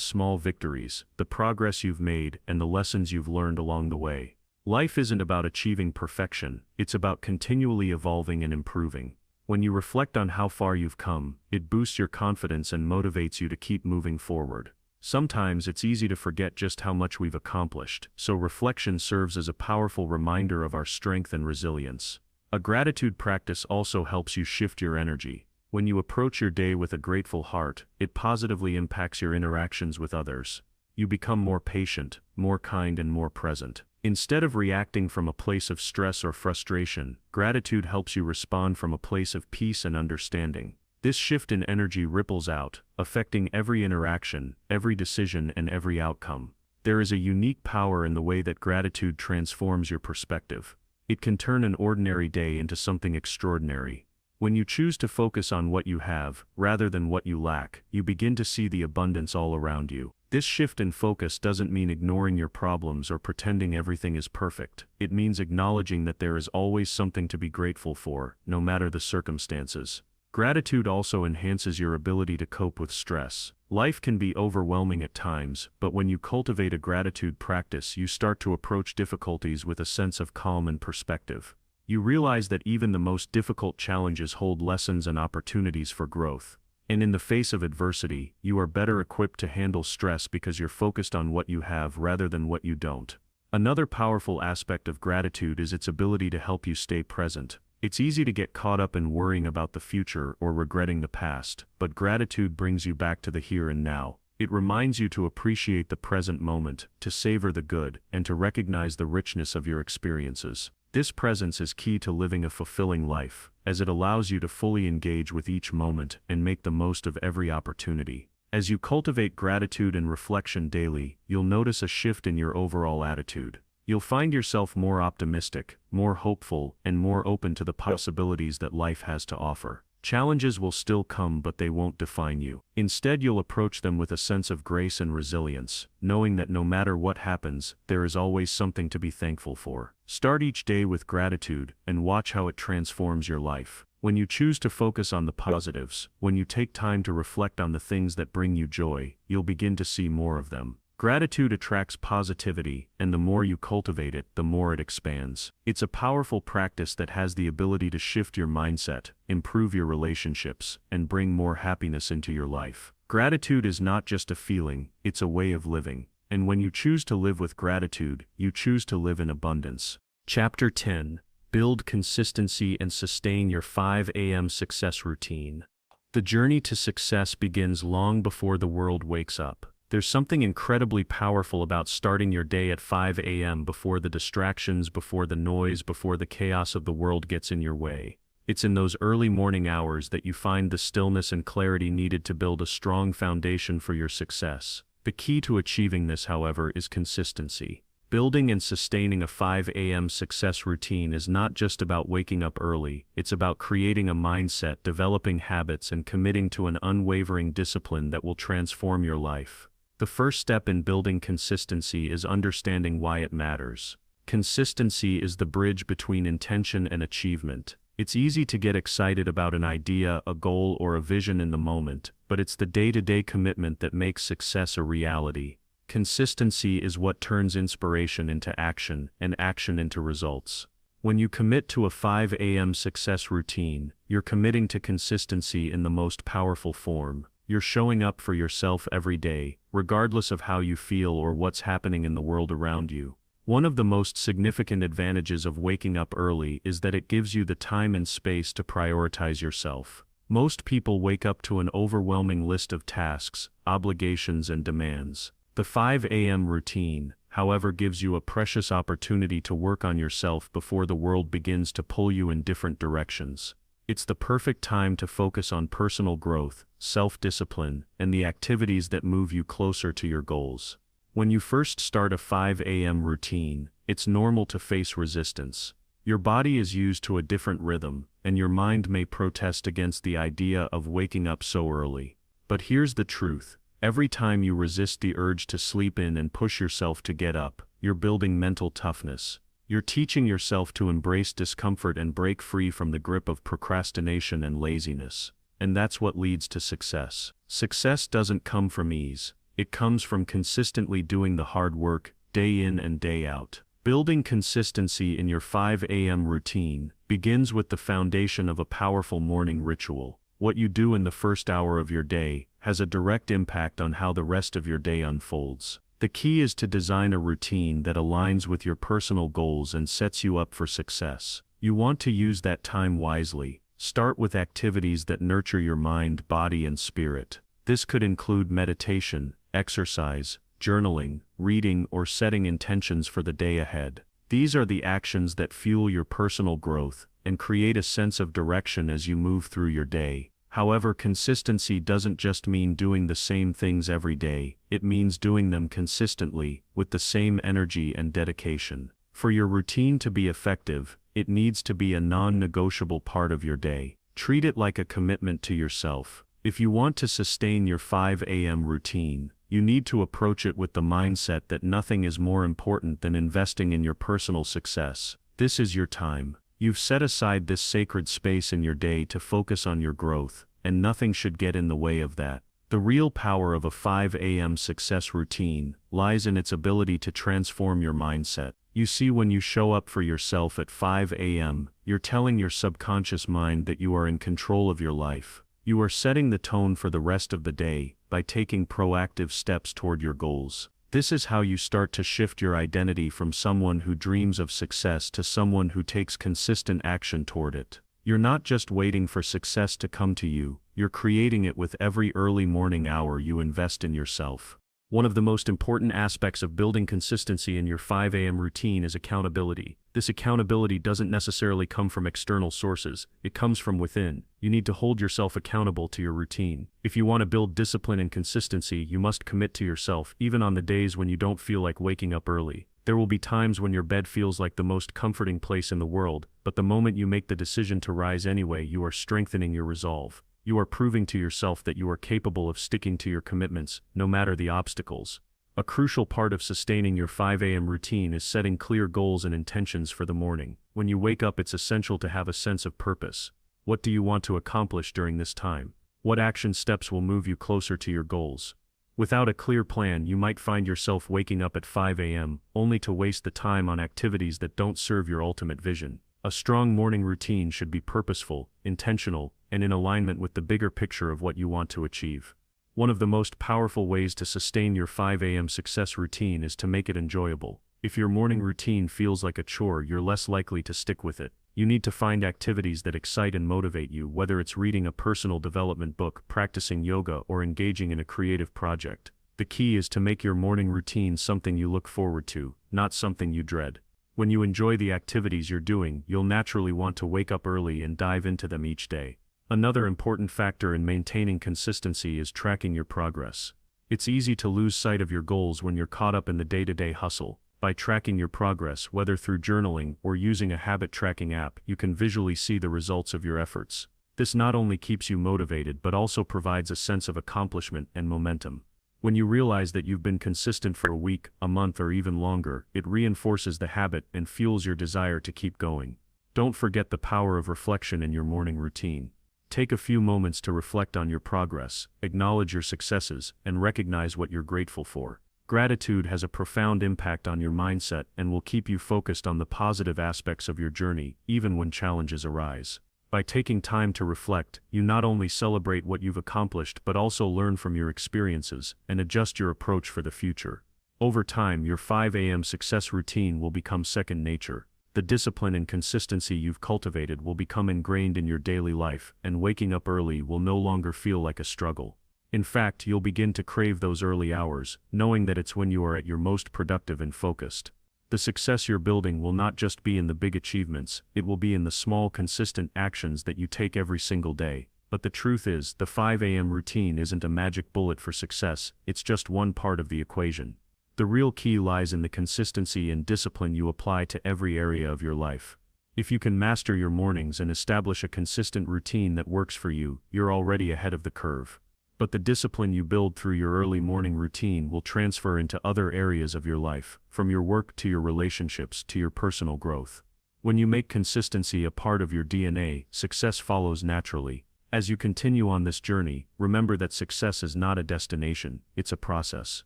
small victories, the progress you've made, and the lessons you've learned along the way. Life isn't about achieving perfection, it's about continually evolving and improving. When you reflect on how far you've come, it boosts your confidence and motivates you to keep moving forward. Sometimes it's easy to forget just how much we've accomplished, so reflection serves as a powerful reminder of our strength and resilience. A gratitude practice also helps you shift your energy. When you approach your day with a grateful heart, it positively impacts your interactions with others. You become more patient, more kind, and more present. Instead of reacting from a place of stress or frustration, gratitude helps you respond from a place of peace and understanding. This shift in energy ripples out, affecting every interaction, every decision, and every outcome. There is a unique power in the way that gratitude transforms your perspective. It can turn an ordinary day into something extraordinary. When you choose to focus on what you have, rather than what you lack, you begin to see the abundance all around you. This shift in focus doesn't mean ignoring your problems or pretending everything is perfect. It means acknowledging that there is always something to be grateful for, no matter the circumstances. Gratitude also enhances your ability to cope with stress. Life can be overwhelming at times, but when you cultivate a gratitude practice, you start to approach difficulties with a sense of calm and perspective. You realize that even the most difficult challenges hold lessons and opportunities for growth. And in the face of adversity, you are better equipped to handle stress because you're focused on what you have rather than what you don't. Another powerful aspect of gratitude is its ability to help you stay present. It's easy to get caught up in worrying about the future or regretting the past, but gratitude brings you back to the here and now. It reminds you to appreciate the present moment, to savor the good, and to recognize the richness of your experiences. This presence is key to living a fulfilling life, as it allows you to fully engage with each moment and make the most of every opportunity. As you cultivate gratitude and reflection daily, you'll notice a shift in your overall attitude. You'll find yourself more optimistic, more hopeful, and more open to the possibilities that life has to offer. Challenges will still come, but they won't define you. Instead, you'll approach them with a sense of grace and resilience, knowing that no matter what happens, there is always something to be thankful for. Start each day with gratitude, and watch how it transforms your life. When you choose to focus on the positives, when you take time to reflect on the things that bring you joy, you'll begin to see more of them. Gratitude attracts positivity, and the more you cultivate it, the more it expands. It's a powerful practice that has the ability to shift your mindset, improve your relationships, and bring more happiness into your life. Gratitude is not just a feeling, it's a way of living. And when you choose to live with gratitude, you choose to live in abundance. Chapter 10. Build consistency and sustain your 5 a.m. success routine. The journey to success begins long before the world wakes up. There's something incredibly powerful about starting your day at 5 a.m. before the distractions, before the noise, before the chaos of the world gets in your way. It's in those early morning hours that you find the stillness and clarity needed to build a strong foundation for your success. The key to achieving this, however, is consistency. Building and sustaining a 5 a.m. success routine is not just about waking up early, it's about creating a mindset, developing habits, and committing to an unwavering discipline that will transform your life. The first step in building consistency is understanding why it matters. Consistency is the bridge between intention and achievement. It's easy to get excited about an idea, a goal, or a vision in the moment, but it's the day-to-day commitment that makes success a reality. Consistency is what turns inspiration into action, and action into results. When you commit to a 5 a.m. success routine, you're committing to consistency in the most powerful form. You're showing up for yourself every day, regardless of how you feel or what's happening in the world around you. One of the most significant advantages of waking up early is that it gives you the time and space to prioritize yourself. Most people wake up to an overwhelming list of tasks, obligations, and demands. The 5 a.m. routine, however, gives you a precious opportunity to work on yourself before the world begins to pull you in different directions. It's the perfect time to focus on personal growth, self-discipline, and the activities that move you closer to your goals. When you first start a 5 a.m. routine, it's normal to face resistance. Your body is used to a different rhythm, and your mind may protest against the idea of waking up so early. But here's the truth. Every time you resist the urge to sleep in and push yourself to get up, you're building mental toughness. You're teaching yourself to embrace discomfort and break free from the grip of procrastination and laziness. And that's what leads to success. Success doesn't come from ease. It comes from consistently doing the hard work, day in and day out. Building consistency in your 5 a.m. routine begins with the foundation of a powerful morning ritual. What you do in the first hour of your day has a direct impact on how the rest of your day unfolds. The key is to design a routine that aligns with your personal goals and sets you up for success. You want to use that time wisely. Start with activities that nurture your mind, body, and spirit. This could include meditation, exercise, journaling, reading, or setting intentions for the day ahead. These are the actions that fuel your personal growth and create a sense of direction as you move through your day. However, consistency doesn't just mean doing the same things every day, it means doing them consistently, with the same energy and dedication. For your routine to be effective, it needs to be a non-negotiable part of your day. Treat it like a commitment to yourself. If you want to sustain your 5 a.m. routine, you need to approach it with the mindset that nothing is more important than investing in your personal success. This is your time. You've set aside this sacred space in your day to focus on your growth, and nothing should get in the way of that. The real power of a 5 a.m. success routine lies in its ability to transform your mindset. You see, when you show up for yourself at 5 a.m., you're telling your subconscious mind that you are in control of your life. You are setting the tone for the rest of the day by taking proactive steps toward your goals. This is how you start to shift your identity from someone who dreams of success to someone who takes consistent action toward it. You're not just waiting for success to come to you, you're creating it with every early morning hour you invest in yourself. One of the most important aspects of building consistency in your 5 a.m. routine is accountability. This accountability doesn't necessarily come from external sources, it comes from within. You need to hold yourself accountable to your routine. If you want to build discipline and consistency, you must commit to yourself, even on the days when you don't feel like waking up early. There will be times when your bed feels like the most comforting place in the world, but the moment you make the decision to rise anyway, you are strengthening your resolve. You are proving to yourself that you are capable of sticking to your commitments, no matter the obstacles. A crucial part of sustaining your 5 a.m. routine is setting clear goals and intentions for the morning. When you wake up, it's essential to have a sense of purpose. What do you want to accomplish during this time? What action steps will move you closer to your goals? Without a clear plan, you might find yourself waking up at 5 a.m., only to waste the time on activities that don't serve your ultimate vision. A strong morning routine should be purposeful, intentional, and in alignment with the bigger picture of what you want to achieve. One of the most powerful ways to sustain your 5 a.m. success routine is to make it enjoyable. If your morning routine feels like a chore, you're less likely to stick with it. You need to find activities that excite and motivate you, whether it's reading a personal development book, practicing yoga, or engaging in a creative project. The key is to make your morning routine something you look forward to, not something you dread. When you enjoy the activities you're doing, you'll naturally want to wake up early and dive into them each day. Another important factor in maintaining consistency is tracking your progress. It's easy to lose sight of your goals when you're caught up in the day-to-day hustle. By tracking your progress, whether through journaling or using a habit tracking app, you can visually see the results of your efforts. This not only keeps you motivated but also provides a sense of accomplishment and momentum. When you realize that you've been consistent for a week, a month, or even longer, it reinforces the habit and fuels your desire to keep going. Don't forget the power of reflection in your morning routine. Take a few moments to reflect on your progress, acknowledge your successes, and recognize what you're grateful for. Gratitude has a profound impact on your mindset and will keep you focused on the positive aspects of your journey, even when challenges arise. By taking time to reflect, you not only celebrate what you've accomplished but also learn from your experiences and adjust your approach for the future. Over time, your 5 a.m. success routine will become second nature. The discipline and consistency you've cultivated will become ingrained in your daily life, and waking up early will no longer feel like a struggle. In fact, you'll begin to crave those early hours, knowing that it's when you are at your most productive and focused. The success you're building will not just be in the big achievements, it will be in the small, consistent actions that you take every single day. But the truth is, the 5 a.m. routine isn't a magic bullet for success, it's just one part of the equation. The real key lies in the consistency and discipline you apply to every area of your life. If you can master your mornings and establish a consistent routine that works for you, you're already ahead of the curve. But the discipline you build through your early morning routine will transfer into other areas of your life, from your work to your relationships to your personal growth. When you make consistency a part of your DNA, success follows naturally. As you continue on this journey, remember that success is not a destination, it's a process.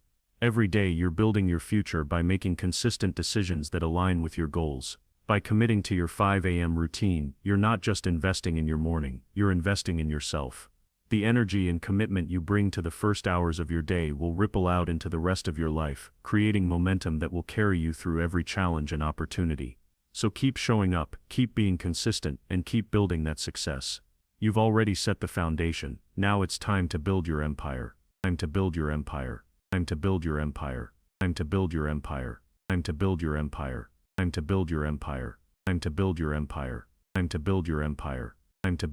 Every day you're building your future by making consistent decisions that align with your goals. By committing to your 5 a.m. routine, you're not just investing in your morning, you're investing in yourself. The energy and commitment you bring to the first hours of your day will ripple out into the rest of your life, creating momentum that will carry you through every challenge and opportunity. So keep showing up, keep being consistent, and keep building that success. You've already set the foundation, now it's time to build your empire. Time to build your empire. Time to build your empire. Time to build your empire. Time to build your empire. Time to build your empire. Time to build your empire. Time to build your empire. Time to build